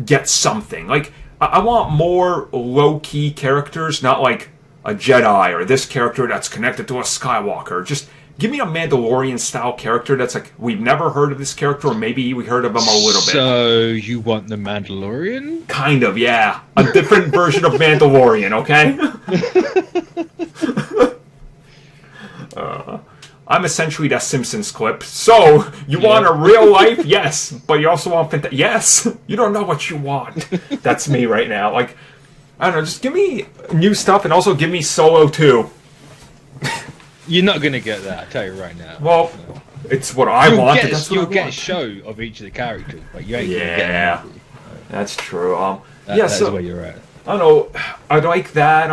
get something. Like, I want more low-key characters, not like a Jedi or this character that's connected to a Skywalker. Just give me a Mandalorian-style character that's like, we've never heard of this character, or maybe we heard of him a little bit. So, you want the Mandalorian? Kind of, yeah. A different version of Mandalorian, okay? I'm essentially that Simpsons clip. So, you want a real life? Yes. But you also want... Yes. You don't know what you want. That's me right now. Like, I don't know, just give me new stuff, and also give me Solo 2. You're not going to get that, I tell you right now. Well, it's what I want. You'll get a show of each of the characters, but you ain't going to get a movie. That's true. That's where you're at. I don't know. I'd like that.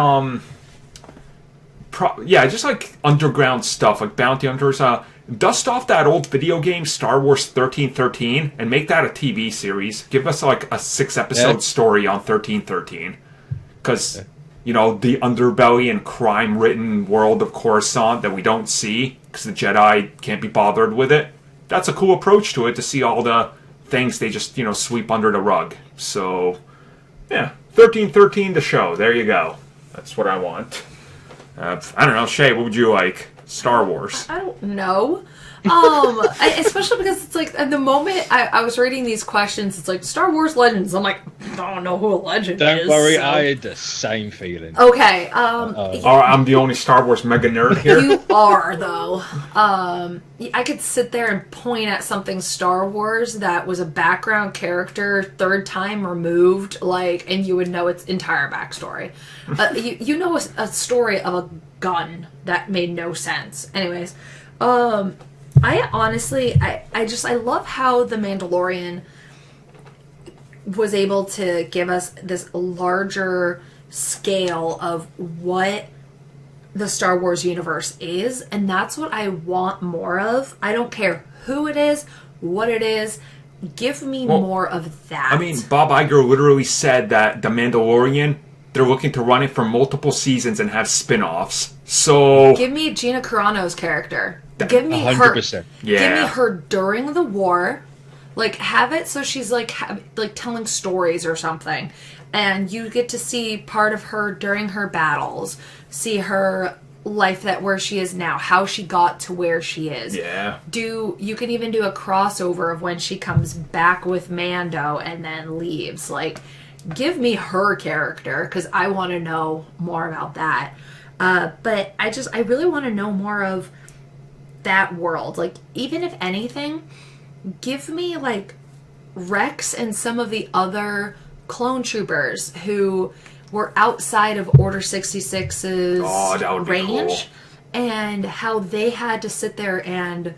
Just like underground stuff, like bounty hunters. Dust off that old video game, Star Wars 1313, and make that a TV series. Give us like a 6-episode story on 1313. Because, you know, the underbelly and crime-ridden world of Coruscant that we don't see, because the Jedi can't be bothered with it. That's a cool approach to it, to see all the things they just, you know, sweep under the rug. So, yeah, 1313 the show. There you go. That's what I want. I don't know, Shay, what would you like? Star Wars. I don't know. Especially because it's like, at the moment I was reading these questions, it's like, Star Wars Legends. I'm like, I don't know who a legend is. Don't worry, I had the same feeling. Okay. I'm the only Star Wars mega nerd here. You are, though. I could sit there and point at something Star Wars that was a background character, third time removed, like, and you would know its entire backstory. You know a story of a gun that made no sense. Anyways, I honestly, I love how The Mandalorian was able to give us this larger scale of what the Star Wars universe is, and that's what I want more of. I don't care who it is, what it is, give me more of that. I mean, Bob Iger literally said that The Mandalorian, they're looking to run it for multiple seasons and have spin-offs. So give me Gina Carano's character. Give me 100%. her. Yeah. Give me her during the war. Like, have it so she's like telling stories or something, and you get to see part of her during her battles, see her life where she is now, how she got to where she is. Yeah. You can even do a crossover of when she comes back with Mando and then leaves. Like, give me her character, because I want to know more about that. But I really want to know more of that world. Like, even if anything, give me like Rex and some of the other clone troopers who were outside of Order 66's range, cool. And how they had to sit there and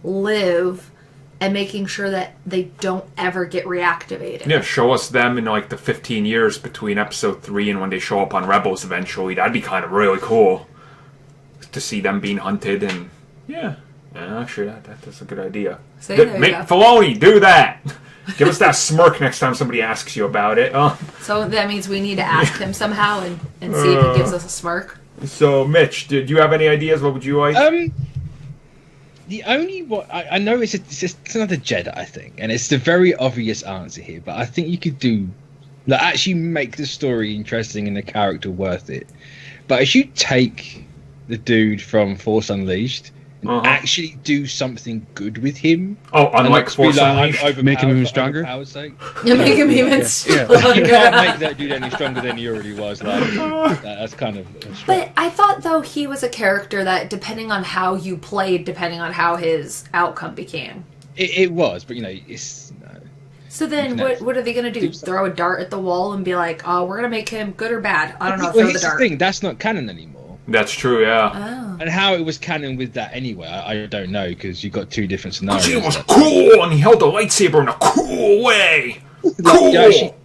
live, and making sure that they don't ever get reactivated. Yeah, show us them in like the 15 years between episode 3 and when they show up on Rebels eventually. That'd be kind of really cool to see them being hunted. And yeah, actually that's a good idea. Make Filoni do that. Give us that smirk next time somebody asks you about it. So that means we need to ask him somehow and see if he gives us a smirk. So, Mitch, do you have any ideas? What would you like? The only what I know it's another Jedi thing, and it's the very obvious answer here. But I think you could do, like, actually make the story interesting and the character worth it. But if you take the dude from Force Unleashed and actually do something good with him. Oh, unlike Force Unleashed, making him stronger. You make him even stronger. You can't make that dude any stronger than he already was. Like, that's kind of. But I thought, though, he was a character that, depending on how you played, depending on how his outcome became. It was, but it's. So then, what are they going to do? Throw a dart at the wall and be like, "Oh, we're going to make him good or bad?" I don't know. Throw the dart. The thing, that's not canon anymore. That's true, yeah. Oh. And how it was canon with that anyway, I don't know, because you've got two different scenarios. He was cool, and he held the lightsaber in a cool way. Cool.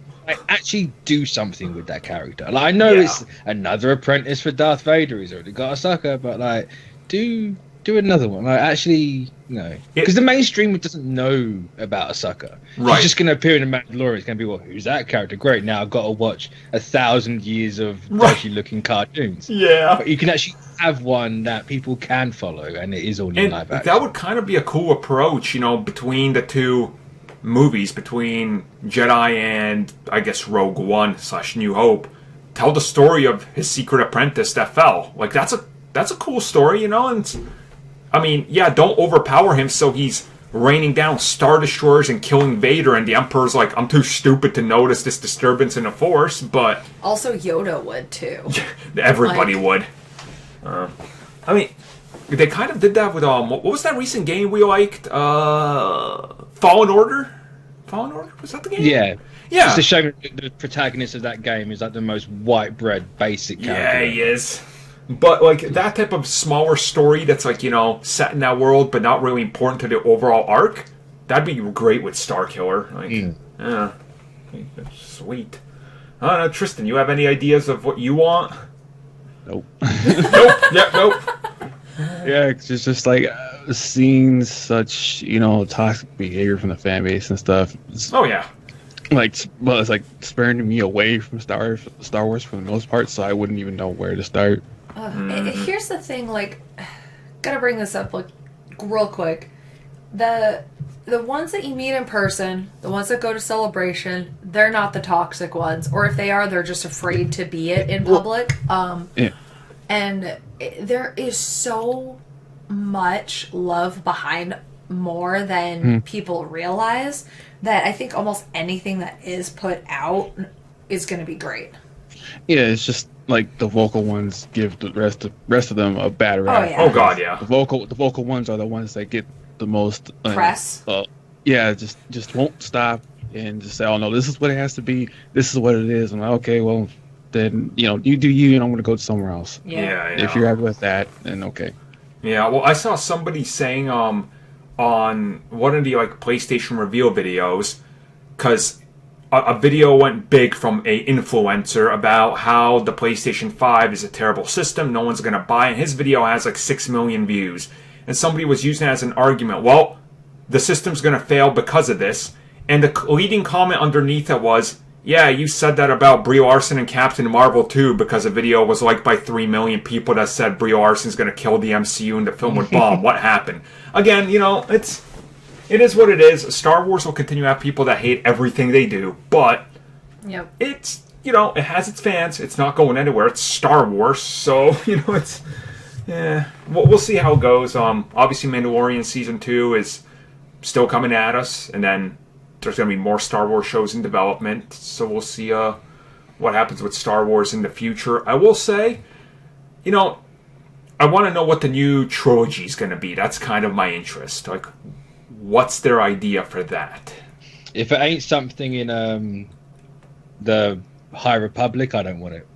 Actually do something with that character. Like, I know it's another apprentice for Darth Vader. He's already got a sucker, but like, do another one. Like, actually, no, because the mainstream doesn't know about a sucker. Right. He's just going to appear in a Mandalorian. It's going to be, well, who's that character? Great. Now I've got to watch 1,000 years of dodgy-looking cartoons. Yeah, but you can actually have one that people can follow, and it is all in live action. That would kind of be a cool approach, between the two movies, between Jedi and I guess Rogue One / New Hope. Tell the story of his secret apprentice that fell. Like, that's a cool story, and I mean, don't overpower him so he's raining down Star Destroyers and killing Vader, and the Emperor's like, I'm too stupid to notice this disturbance in the Force, but... Also, Yoda would, too. Everybody would. I mean, they kind of did that with, what was that recent game we liked? Fallen Order? Fallen Order? Was that the game? Yeah. Yeah. Just to show the protagonist of that game is like the most white bread, basic character. Yeah, he is. But, like, that type of smaller story that's, like, set in that world but not really important to the overall arc, that'd be great with Starkiller. Like, yeah. Sweet. I don't know, Tristan, you have any ideas of what you want? Nope. Nope. Yeah, nope. Yeah, it's just like seeing such, toxic behavior from the fan base and stuff. Oh, yeah. Like, well, it's like spurring me away from Star Wars for the most part, so I wouldn't even know where to start. Here's the thing, like, gotta bring this up, like, real quick. The ones that you meet in person, the ones that go to Celebration, they're not the toxic ones. Or if they are, they're just afraid to be it in public. Yeah. And there is so much love behind more than people realize that I think almost anything that is put out is going to be great. Yeah, it's just like the vocal ones give the rest of them a bad rap. Oh, yeah. Oh, God, yeah. The vocal ones are the ones that get the most press. Yeah, just won't stop and just say, "Oh no, this is what it has to be. This is what it is." I'm like, okay, well, then you do you, and I'm going to go somewhere else. Yeah. If you're happy with that, then okay. Yeah, well, I saw somebody saying on one of the PlayStation reveal videos, because a video went big from a influencer about how the PlayStation 5 is a terrible system, no one's going to buy it. And his video has 6 million views. And somebody was using it as an argument. Well, the system's going to fail because of this. And the leading comment underneath it was, yeah, you said that about Brie Larson and Captain Marvel too, because a video was liked by 3 million people that said Brie Larson's going to kill the MCU and the film would bomb. What happened? Again, it is what it is. Star Wars will continue to have people that hate everything they do, but it's, it has its fans. It's not going anywhere. It's Star Wars, so, it's... Yeah, we'll see how it goes. Obviously, Mandalorian Season 2 is still coming at us, and then there's going to be more Star Wars shows in development, so we'll see what happens with Star Wars in the future. I will say, I want to know what the new trilogy is going to be. That's kind of my interest. Like, what's their idea for that? If it ain't something in the High Republic, I don't want it.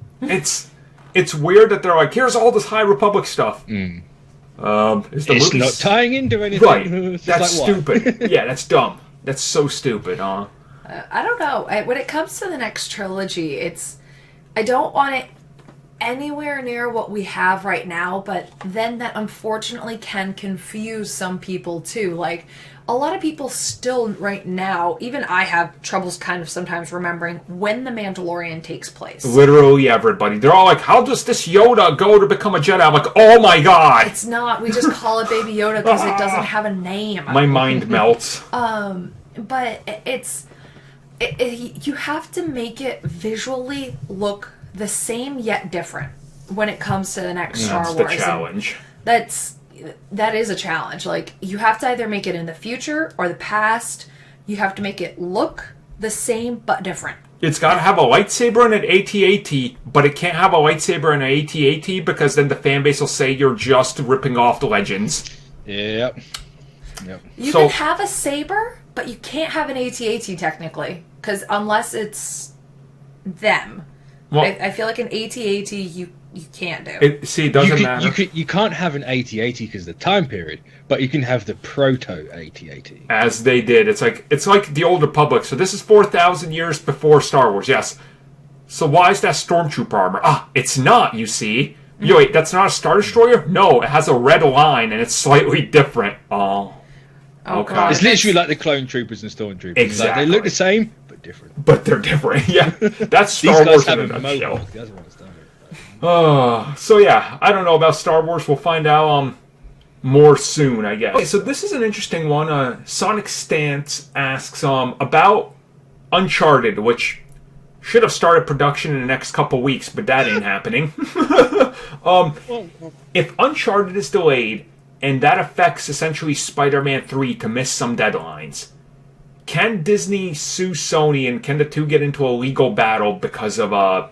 It's weird that they're like, here's all this High Republic stuff. It's not tying into anything. Right. That's stupid. Yeah, that's dumb. That's so stupid, huh? I don't know. When it comes to the next trilogy, I don't want it anywhere near what we have right now, but then that unfortunately can confuse some people too. Like, a lot of people still right now, even I have troubles kind of sometimes remembering when the Mandalorian takes place. Literally everybody. They're all like, how does this Yoda go to become a Jedi? I'm like, oh my god! It's not. We just call it Baby Yoda because it doesn't have a name. My mind melts. But you have to make it visually look the same yet different when it comes to the next Star Wars. That's the challenge. That is a challenge. Like, you have to either make it in the future or the past. You have to make it look the same but different. It's got to have a lightsaber and an AT-AT, but it can't have a lightsaber and an AT-AT because then the fan base will say you're just ripping off the Legends. Yep. You can have a saber, but you can't have an AT-AT technically, because unless it's them. Well, I feel like an AT-AT you can't do. It doesn't matter. You can't have an AT-AT because of the time period, but you can have the proto AT-AT. As they did. It's like the Old Republic. So this is 4,000 years before Star Wars, yes. So why is that Stormtrooper armor? It's not, you see. Yo, wait, that's not a Star Destroyer? No, it has a red line and it's slightly different. Oh, okay. God. It's literally like the clone troopers and stormtroopers. Exactly. Like, they look the same, but different. But they're different, yeah. That's Star Wars in a nutshell. So yeah, I don't know about Star Wars. We'll find out more soon, I guess. Okay, so this is an interesting one. Sonic Stance asks about Uncharted, which should have started production in the next couple weeks, but that ain't happening. If Uncharted is delayed, and that affects essentially Spider-Man 3 to miss some deadlines, can Disney sue Sony, and can the two get into a legal battle because of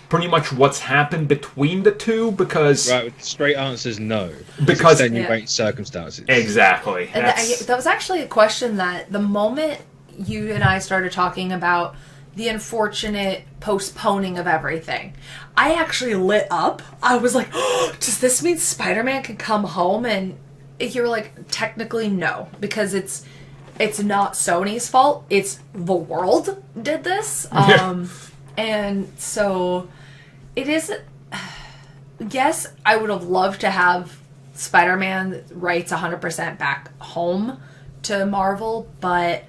pretty much what's happened between the two? Because right, the straight answer is no. Because extenuating circumstances. Exactly. That was actually a question that the moment you and I started talking about the unfortunate postponing of everything, I actually lit up. I was like, oh, does this mean Spider-Man can come home? And you were like, technically no, because it's not Sony's fault. It's the world did this. And so it is. Yes, I would have loved to have Spider-Man rights 100% back home to Marvel, but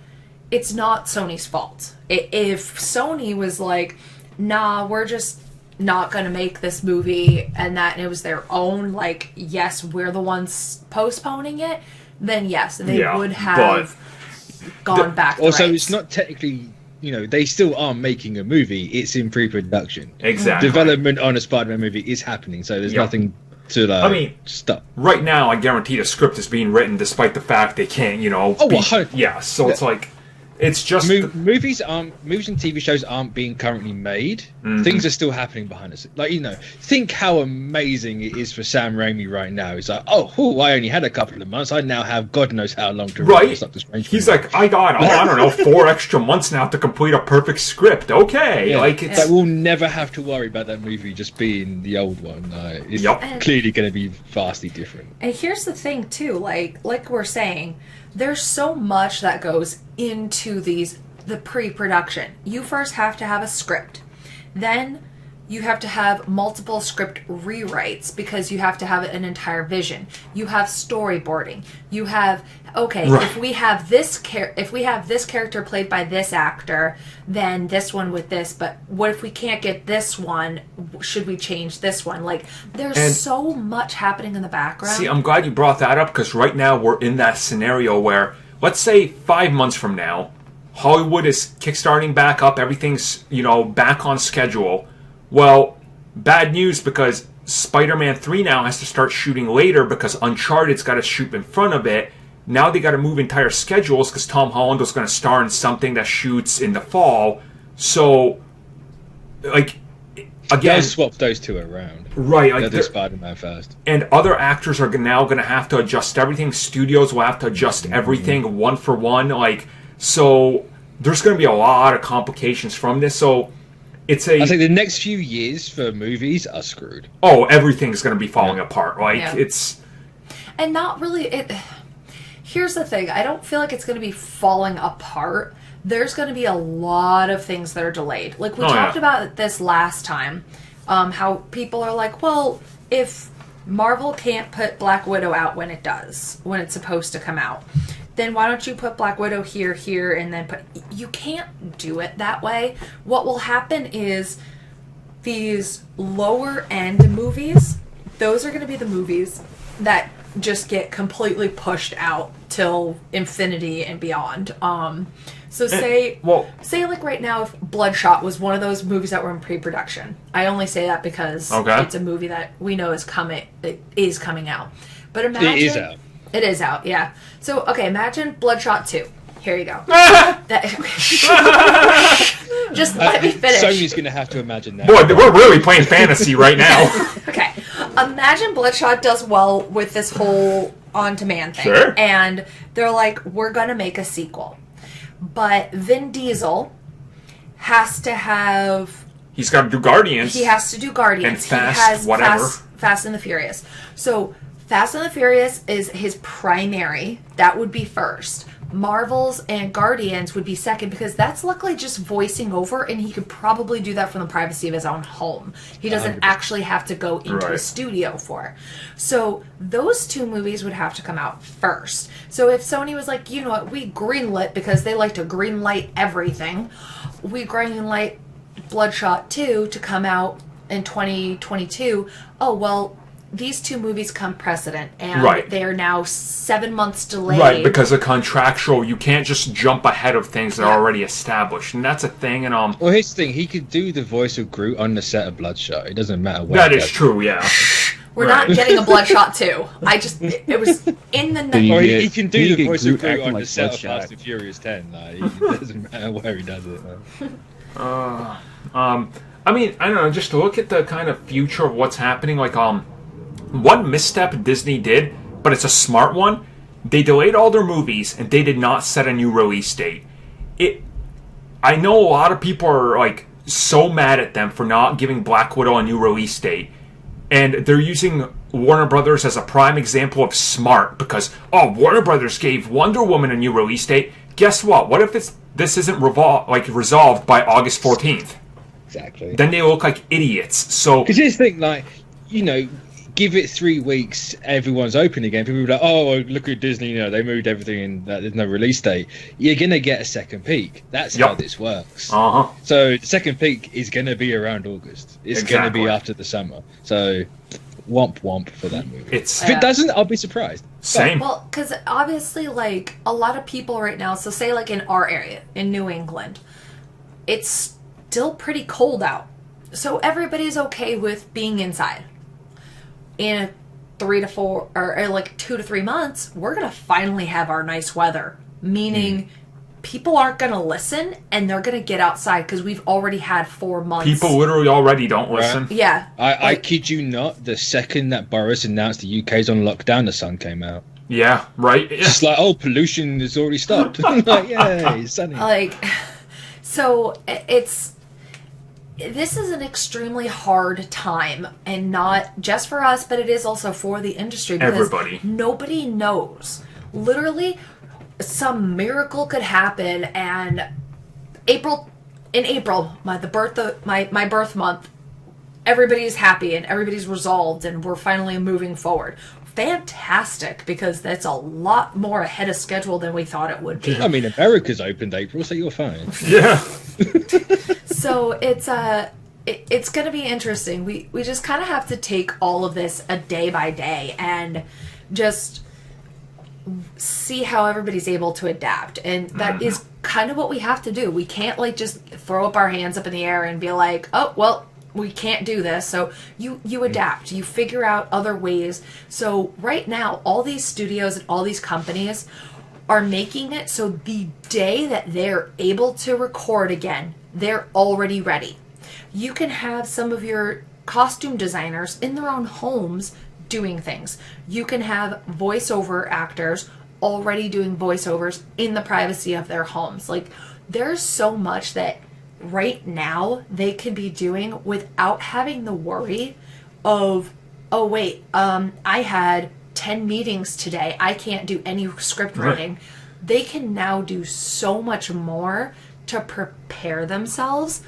it's not Sony's fault. If Sony was like, nah, we're just not going to make this movie, and it was their own, like, yes, we're the ones postponing it, then yes, they would have gone back. Also, it's not technically, they still are making a movie. It's in pre-production. Exactly. Development on a Spider-Man movie is happening, so there's nothing to stop. Right now, I guarantee the script is being written despite the fact they can't, so it's like, it's just movies and TV shows aren't being currently made. Mm-hmm. Things are still happening behind us. Like, think how amazing it is for Sam Raimi right now. It's like, I only had a couple of months. I now have God knows how long to write something strange. He's like, I got I don't know 4 extra months now to complete a perfect script. Okay, it's we'll never have to worry about that movie just being the old one. It's clearly going to be vastly different. And here's the thing too, like we're saying, there's so much that goes into the pre-production. You first have to have a script. Then you have to have multiple script rewrites because you have to have an entire vision. You have storyboarding. You have if we have this character played by this actor, then this one with this. But what if we can't get this one? Should we change this one? Like, there's so much happening in the background. See, I'm glad you brought that up, because right now we're in that scenario where, let's say 5 months from now, Hollywood is kickstarting back up. Everything's back on schedule. Well, bad news, because Spider-Man 3 now has to start shooting later because Uncharted's got to shoot in front of it. Now they got to move entire schedules because Tom Holland was going to star in something that shoots in the fall. So, again, swap those two around. Right. They're Spider-Man first. And other actors are now going to have to adjust everything. Studios will have to adjust everything one for one. So there's going to be a lot of complications from this. So I think the next few years for movies are screwed. Oh, everything's going to be falling apart. It's... And not really... Here's the thing. I don't feel like it's going to be falling apart. There's going to be a lot of things that are delayed. Like, we talked about this last time. How people are like, well, if Marvel can't put Black Widow out when it's supposed to come out, then why don't you put Black Widow here, and then You can't do it that way. What will happen is these lower end movies, those are going to be the movies that just get completely pushed out till infinity and beyond. Say like right now, if Bloodshot was one of those movies that were in pre-production. I only say that because it's a movie that we know is coming. It is coming out. But imagine it is out. It is out, yeah. So imagine Bloodshot 2. Here you go. Just let me finish. Sony's going to have to imagine that. Boy, we're really playing fantasy right now. Okay. Imagine Bloodshot does well with this whole on-demand thing. Sure. And they're like, we're going to make a sequel. But Vin Diesel has to have... He's got to do Guardians. He has to do Guardians. And he has whatever. Fast and the Furious. So Fast and the Furious is his primary. That would be first. Marvels and Guardians would be second, because that's luckily just voicing over, and he could probably do that from the privacy of his own home. He doesn't actually have to go into a studio for it. So those two movies would have to come out first. So if Sony was like, you know what, we greenlit, because they like to greenlight everything, we greenlight Bloodshot 2 to come out in 2022. Oh, well, these two movies come precedent, and they are now 7 months delayed. Right, because of contractual, you can't just jump ahead of things that are already established, and that's a thing. And well, here's the thing: he could do the voice of Groot on the set of Bloodshot. It doesn't matter what. That is true, yeah. We're not getting a Bloodshot 2. It was in the. Or he can do the voice of Groot on the set of Fast and Furious 10. Like, it doesn't matter where he does it. I mean, I don't know. Just to look at the kind of future of what's happening, like one misstep Disney did, but it's a smart one. They delayed all their movies, and they did not set a new release date. I know a lot of people are like so mad at them for not giving Black Widow a new release date, and they're using Warner Brothers as a prime example of smart, because Warner Brothers gave Wonder Woman a new release date. Guess what? What if this isn't resolved by August 14th? Exactly. Then they look like idiots. So because here's the thing, like, you know, give it 3 weeks, everyone's open again. People will be like, oh, look at Disney, you know, they moved everything and there's no release date. You're going to get a second peak. That's how this works. So the second peak is going to be around August. It's going to be after the summer. So womp womp for that movie. If it doesn't, I'll be surprised. Same. Well, because obviously, like, a lot of people right now, so say like in our area, in New England, it's still pretty cold out. So everybody's okay with being inside. In 3 to 4 or like 2 to 3 months, we're gonna finally have our nice weather, meaning people aren't gonna listen, and they're gonna get outside, because we've already had 4 months. People literally already don't listen. Yeah, I kid you not, the second that Boris announced the UK's on lockdown, the sun came out. Yeah, right. It's like, pollution has already stopped. Like, yay, it's sunny. Like, so this is an extremely hard time, and not just for us, but it is also for the industry, because everybody, nobody knows. Literally, some miracle could happen, and in April, my birth month, everybody's happy and everybody's resolved, and we're finally moving forward. Fantastic, because that's a lot more ahead of schedule than we thought it would be. I mean, America's opened April, so you're fine. Yeah. So it's going to be interesting. We just kind of have to take all of this a day by day and just see how everybody's able to adapt. And that is kind of what we have to do. We can't like just throw up our hands up in the air and be like, oh, well, we can't do this. So you adapt. You figure out other ways. So right now, all these studios and all these companies are making it so the day that they're able to record again, they're already ready. You can have some of your costume designers in their own homes doing things. You can have voiceover actors already doing voiceovers in the privacy of their homes. Like, there's so much that right now they could be doing without having the worry of, oh wait, I had 10 meetings today, I can't do any script writing. They can now do so much more to prepare themselves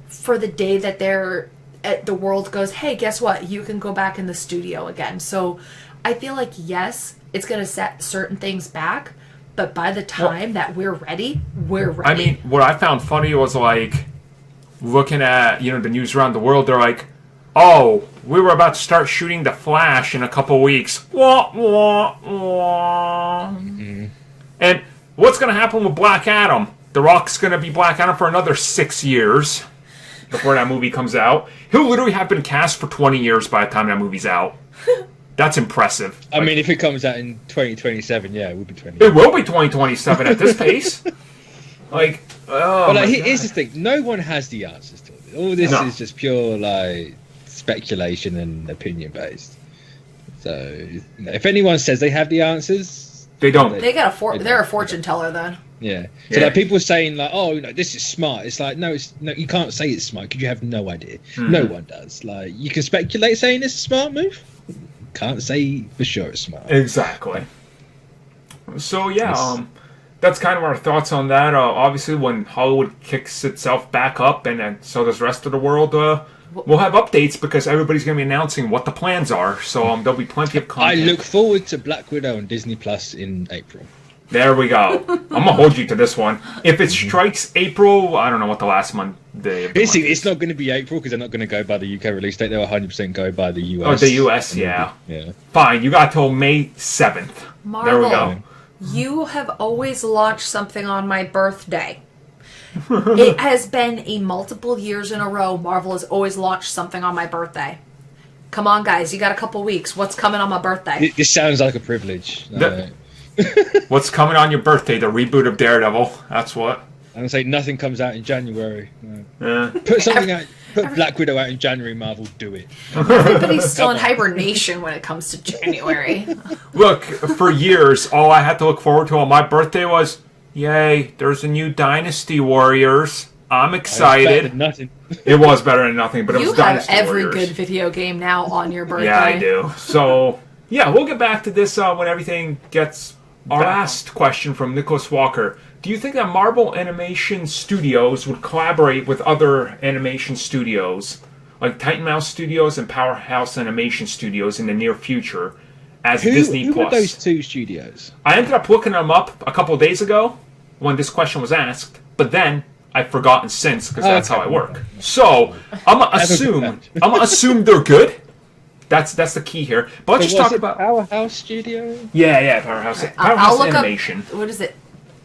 for the day that the world goes, hey, guess what? You can go back in the studio again. So I feel like, yes, it's going to set certain things back, but by the time that we're ready, we're ready. I mean, what I found funny was, like, looking at, the news around the world, they're like, oh, we were about to start shooting The Flash in a couple weeks. Wah, wah, wah. Mm-hmm. And what's going to happen with Black Adam? The Rock's going to be Black Adam for another 6 years before that movie comes out. He'll literally have been cast for 20 years by the time that movie's out. That's impressive. I mean, if it comes out in 2027, yeah, it will be 20. It will be 2027 at this pace. Like, oh, but here's the thing: no one has the answers to it. All this is just pure like speculation and opinion based. So, if anyone says they have the answers, They don't. They're a fortune teller then. Yeah. So like people are saying like, oh, this is smart. It's like no, you can't say it's smart because you have no idea. No one does. Like you can speculate saying it's a smart move. Can't say for sure it's smart. Exactly. So yeah, that's kind of our thoughts on that. Obviously, when Hollywood kicks itself back up, and so does the rest of the world, we'll have updates because everybody's going to be announcing what the plans are. So there'll be plenty of content. I look forward to Black Widow on Disney Plus in April. There we go. I'm going to hold you to this one. If it strikes April, I don't know what the last month day of the month is. It's not going to be April because they're not going to go by the UK release date. They'll 100% go by the US. Oh, the US, yeah. Yeah. Fine, you got till May 7th. Marvel, there we go. You have always launched something on my birthday. It has been a multiple years in a row. Marvel has always launched something on my birthday. Come on, guys. You got a couple weeks. What's coming on my birthday? This sounds like a privilege. What's coming on your birthday? The reboot of Daredevil. That's what. I'm going to say nothing comes out in January. No. Yeah. Put something out. Put Black Widow out in January, Marvel. Do it. Everybody's still in hibernation when it comes to January. Look, for years, all I had to look forward to on my birthday was, yay, there's a new Dynasty Warriors. I'm excited. Nothing. It was better than nothing, but it was Dynasty Warriors. You have every Warriors. good video game now on your birthday. Yeah, I do. So, yeah, we'll get back to this when everything gets... Our last question from Nicholas Walker. Do you think that Marvel Animation Studios would collaborate with other animation studios, like Titan Mouse Studios and Powerhouse Animation Studios in the near future, as Disney Plus? Who are those two studios? I ended up looking them up a couple of days ago when this question was asked, but then I've forgotten since because that's how I work. So, I'm going to assume they're good. That's the key here. But let's just talk about Powerhouse Studio. Yeah, Powerhouse. Powerhouse Animation. What is it?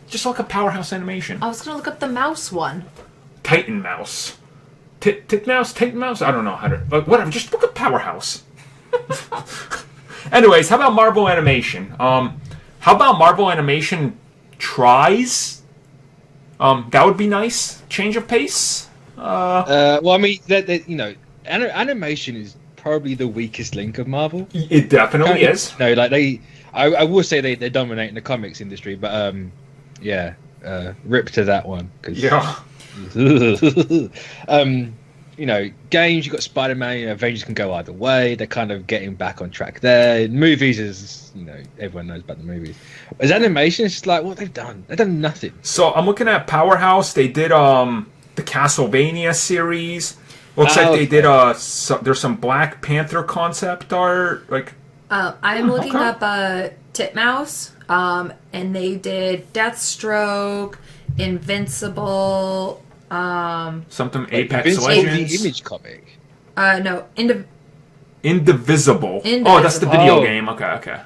Just look up Powerhouse Animation. I was gonna look up the mouse one. Titan Mouse. Titan Mouse. I don't know how to. Whatever. Just look up Powerhouse. Anyways, how about Marvel Animation? How about Marvel Animation tries? That would be nice. Change of pace. Well, I mean, animation is probably the weakest link of Marvel. It definitely is. No, like I will say they dominate in the comics industry, but rip to that one. Yeah. Games, you've got Spider-Man, Avengers can go either way. They're kind of getting back on track there. Movies is, everyone knows about the movies. As animation, it's just like, what they've done. They've done nothing. So I'm looking at Powerhouse. They did the Castlevania series. Looks like they did there's some Black Panther concept art. I'm looking up Titmouse, and they did Deathstroke, Invincible, something Apex Invincible, Legends. the Image comic. No, Indivisible. Oh, that's the video game. Okay.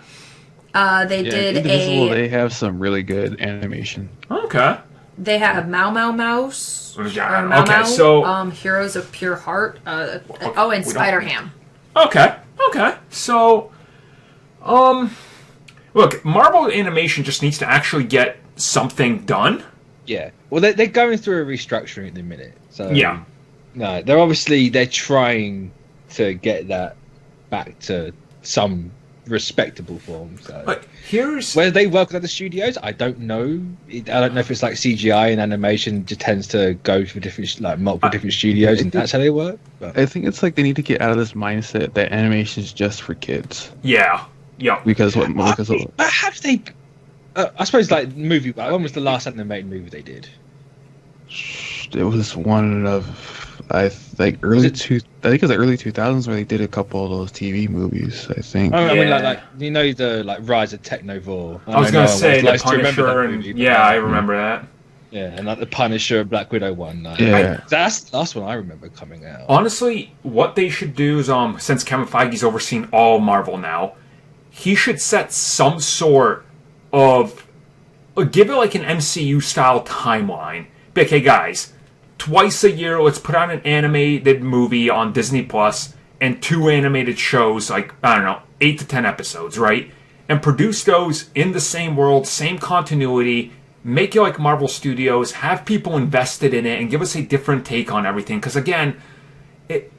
They did Indivisible, they have some really good animation. Okay. They have Mau Mouse. Okay, so Heroes of Pure Heart. And Spider-Ham. Okay. So, look, Marvel Animation just needs to actually get something done. Yeah. Well, they're going through a restructuring at the minute. So yeah. No, they're trying to get that back to some respectable form. So but here's whether they work with other studios, I don't know. I don't know if it's like CGI and animation just tends to go for different, multiple different studios, and that's how they work. But I think it's like they need to get out of this mindset that animation is just for kids. Yeah. Because have they? I suppose movie. When was the last animated movie they did? It was one of. I think it was the early 2000s where they did a couple of those TV movies. I think. I mean, the Rise of Technovore. I was going to say the Punisher, I remember that. Yeah, and the Punisher Black Widow one. That's the last one I remember coming out. Honestly, what they should do is, since Kevin Feige's overseeing all Marvel now, he should set some sort of give it like an MCU style timeline. Be like, hey guys. Twice a year, let's put out an animated movie on Disney Plus and 2 animated shows, 8 to 10 episodes, right? And produce those in the same world, same continuity, make it like Marvel Studios, have people invested in it, and give us a different take on everything. Because again, it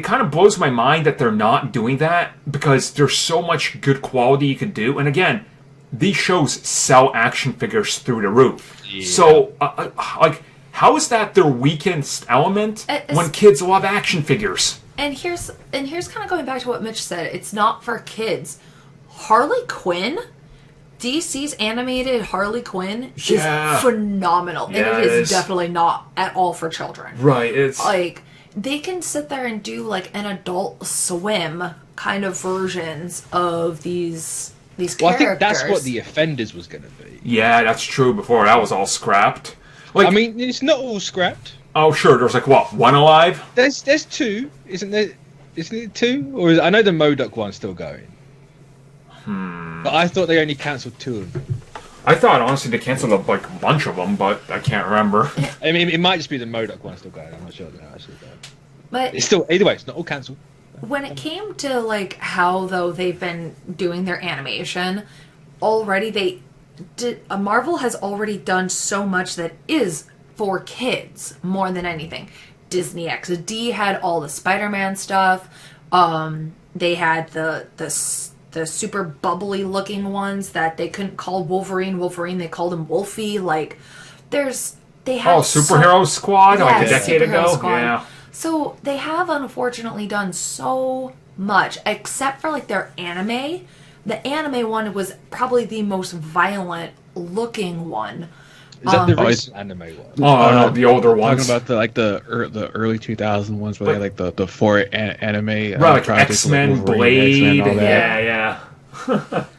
kind of blows my mind that they're not doing that because there's so much good quality you could do. And again, these shows sell action figures through the roof. Yeah. So, like, how is that their weakest element when kids love action figures? And here's kind of going back to what Mitch said. It's not for kids. Harley Quinn, DC's animated Harley Quinn is phenomenal. And it is definitely not at all for children. Right. It's like, they can sit there and do like an Adult Swim kind of versions of these characters. I think that's what The Offenders was going to be. Yeah, that's true. Before that was all scrapped. Like, I mean, it's not all scrapped. Oh, sure. There's like, what, one alive? There's two, isn't there? Isn't it two? Or I know the MODOK one's still going. But I thought they only cancelled 2 of them. I thought, honestly, they cancelled like a bunch of them, but I can't remember. I mean, it might just be the MODOK one still going. I'm not sure they're actually going. But it's still, either way, it's not all cancelled. When it came to like how though they've been doing their animation, already Marvel has already done so much that is for kids more than anything. Disney XD had all the Spider-Man stuff. They had the super bubbly looking ones that they couldn't call Wolverine. They called him Wolfie. Like, they have Superhero Squad like a decade ago. Squad. Yeah. So they have unfortunately done so much, except for like their anime. The anime one was probably the most violent looking one. Is that the recent anime one? Oh no, the older ones. Talking about the early 2000 ones where they had like the 4 anime. Right, like X-Men, like Blade. X-Men, all that. Yeah.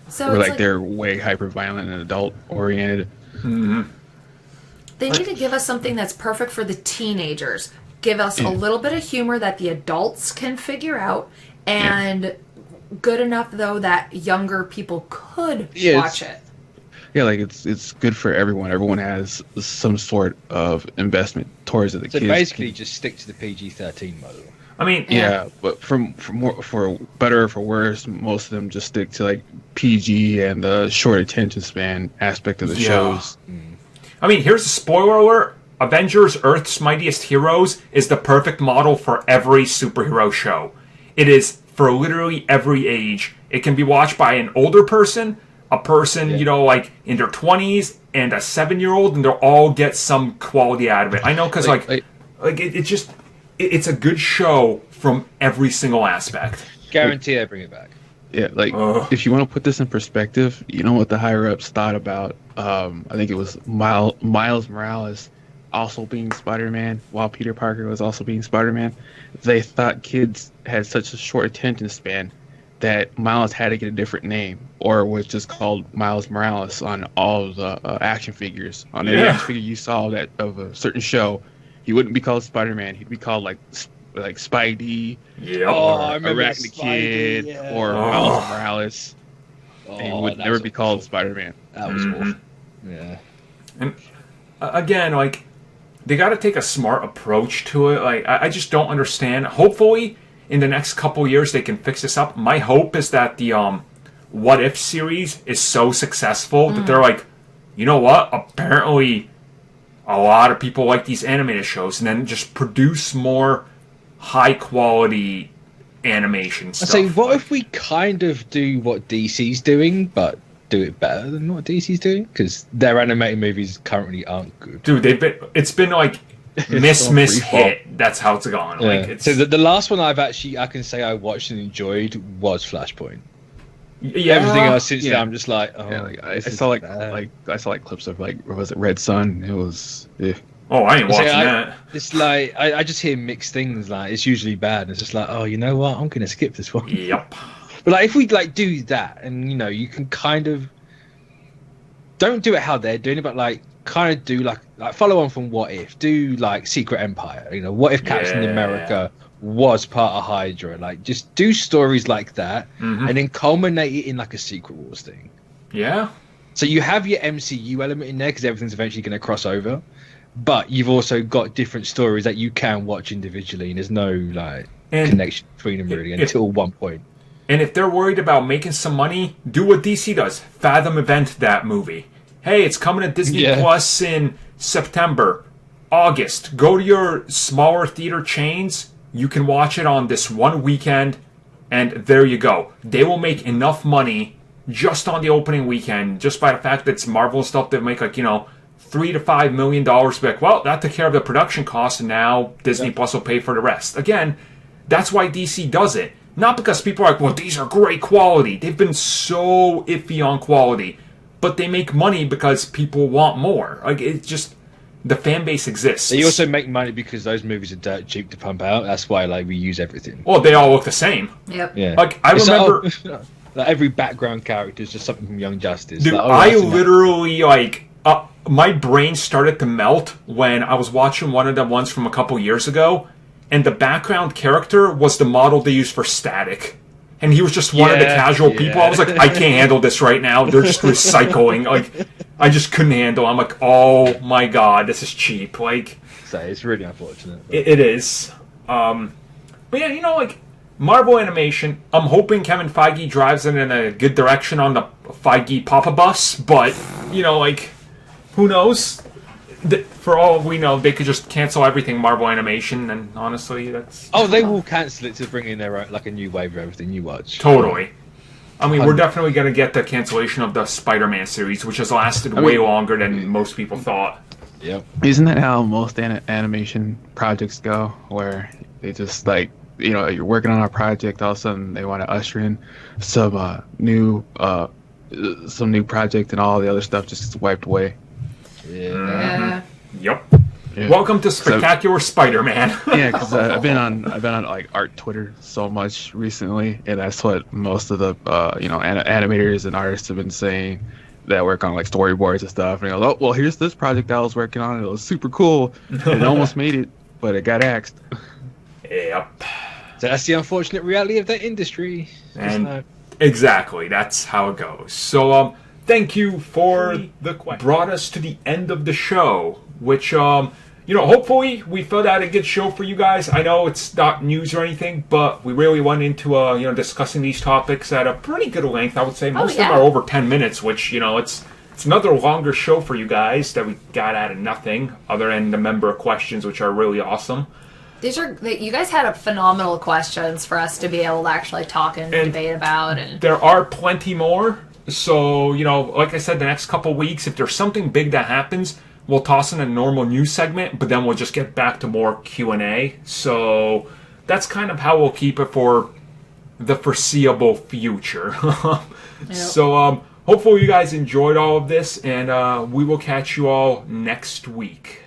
So where it's like they're way hyper violent and adult oriented. Mm-hmm. They need to give us something that's perfect for the teenagers. Give us a little bit of humor that the adults can figure out, and good enough though that younger people could watch it. Yeah, like it's good for everyone. Everyone has some sort of investment towards it. The kids basically just stick to the PG-13 model. I mean, but for better or for worse, most of them just stick to like PG and the short attention span aspect of the shows. I mean, here's a spoiler alert. Avengers Earth's Mightiest Heroes is the perfect model for every superhero show. It is for literally every age. It can be watched by an older person, a person, like in their 20s, and a 7-year-old, and they'll all get some quality out of it. I know, because it's a good show from every single aspect. Guarantee I bring it back. Yeah, if you want to put this in perspective, you know what the higher-ups thought about, I think it was Miles Morales also being Spider-Man, while Peter Parker was also being Spider-Man. They thought kids had such a short attention span that Miles had to get a different name, or was just called Miles Morales on all of the action figures. On every action figure you saw that of a certain show, he wouldn't be called Spider-Man. He'd be called like Spidey, or Arachnid Kid, or Miles Morales. And he would never be called Spider-Man. That was awful. Yeah. And again, like, they got to take a smart approach to it. Like, I just don't understand. Hopefully, in the next couple years, they can fix this up. My hope is that the What If series is so successful that they're like, you know what? Apparently, a lot of people like these animated shows, and then just produce more high-quality animation stuff. I say, what if we kind of do what DC's doing, but do it better than what DC's doing? Because their animated movies currently aren't good. Dude, it's been like miss hit. That's how it's gone. Yeah. Like, it's... So the last one I can say I watched and enjoyed was Flashpoint. Yeah, everything else since then, I'm just like, I saw clips of was it Red Sun? It was. Oh, I ain't watching that. It's like I just hear mixed things. Like, it's usually bad. And it's just like, oh, you know what? I'm gonna skip this one. Yep. But like, if we do that, and you can kind of don't do it how they're doing it, but like kind of do like follow on from What If, do like Secret Empire. What if Captain America was part of Hydra? Like, just do stories like that, and then culminate it in like a Secret Wars thing. Yeah. So you have your MCU element in there because everything's eventually going to cross over, but you've also got different stories that you can watch individually, and there's no connection between them really until one point. And if they're worried about making some money, do what DC does. Fathom event that movie. Hey, it's coming to Disney Plus in September, August. Go to your smaller theater chains. You can watch it on this one weekend, and there you go. They will make enough money just on the opening weekend, just by the fact that it's Marvel and stuff, they make like, $3 to $5 million. Be like, well, that took care of the production costs, and now Disney Plus will pay for the rest. Again, that's why DC does it. Not because people are like, well, these are great quality. They've been so iffy on quality. But they make money because people want more. Like, it's just, the fan base exists. They also make money because those movies are dirt cheap to pump out. That's why, like, we use everything. Well, they all look the same. Yep. Yeah. Like, I remember... Like, every background character is just something from Young Justice. Dude, like, I literally, like... my brain started to melt when I was watching one of the ones from a couple years ago, and the background character was the model they used for Static. And he was just one of the casual people. I was like, I can't handle this right now. They're just recycling. Like, I just couldn't handle it. I'm like, oh my god, this is cheap. Like, so it's really unfortunate. It is. But yeah, like, Marvel Animation, I'm hoping Kevin Feige drives it in a good direction on the Feige Papa Bus, but, like, who knows? For all we know, they could just cancel everything Marvel Animation, and honestly, that's... Oh, they will cancel it to bring in their own, like, a new wave of everything you watch. Totally. I mean, we're definitely going to get the cancellation of the Spider-Man series, which has lasted way longer than most people thought. Yep. Isn't that how most animation projects go? Where they just, like, you're working on a project, all of a sudden they want to usher in some new project, and all the other stuff just gets wiped away. Yeah. Yep. Yeah. Welcome to Spectacular Spider-Man. Yeah, because I've been on like art Twitter so much recently, and that's what most of the animators and artists have been saying that work on like storyboards and stuff. And they go, oh, well, here's this project I was working on. It was super cool. It almost made it, but it got axed. Yep. So that's the unfortunate reality of that industry. And exactly, that's how it goes. So, thank you for the question. Brought us to the end of the show, which, hopefully we filled out a good show for you guys. I know it's not news or anything, but we really went into, discussing these topics at a pretty good length. I would say most of them are over 10 minutes, which, it's another longer show for you guys that we got out of nothing, other than the member questions, which are really awesome. You guys had phenomenal questions for us to be able to actually talk and debate about. And there are plenty more. So, like I said, the next couple weeks, if there's something big that happens, we'll toss in a normal news segment, but then we'll just get back to more Q&A. So that's kind of how we'll keep it for the foreseeable future. Yep. So hopefully you guys enjoyed all of this, and we will catch you all next week.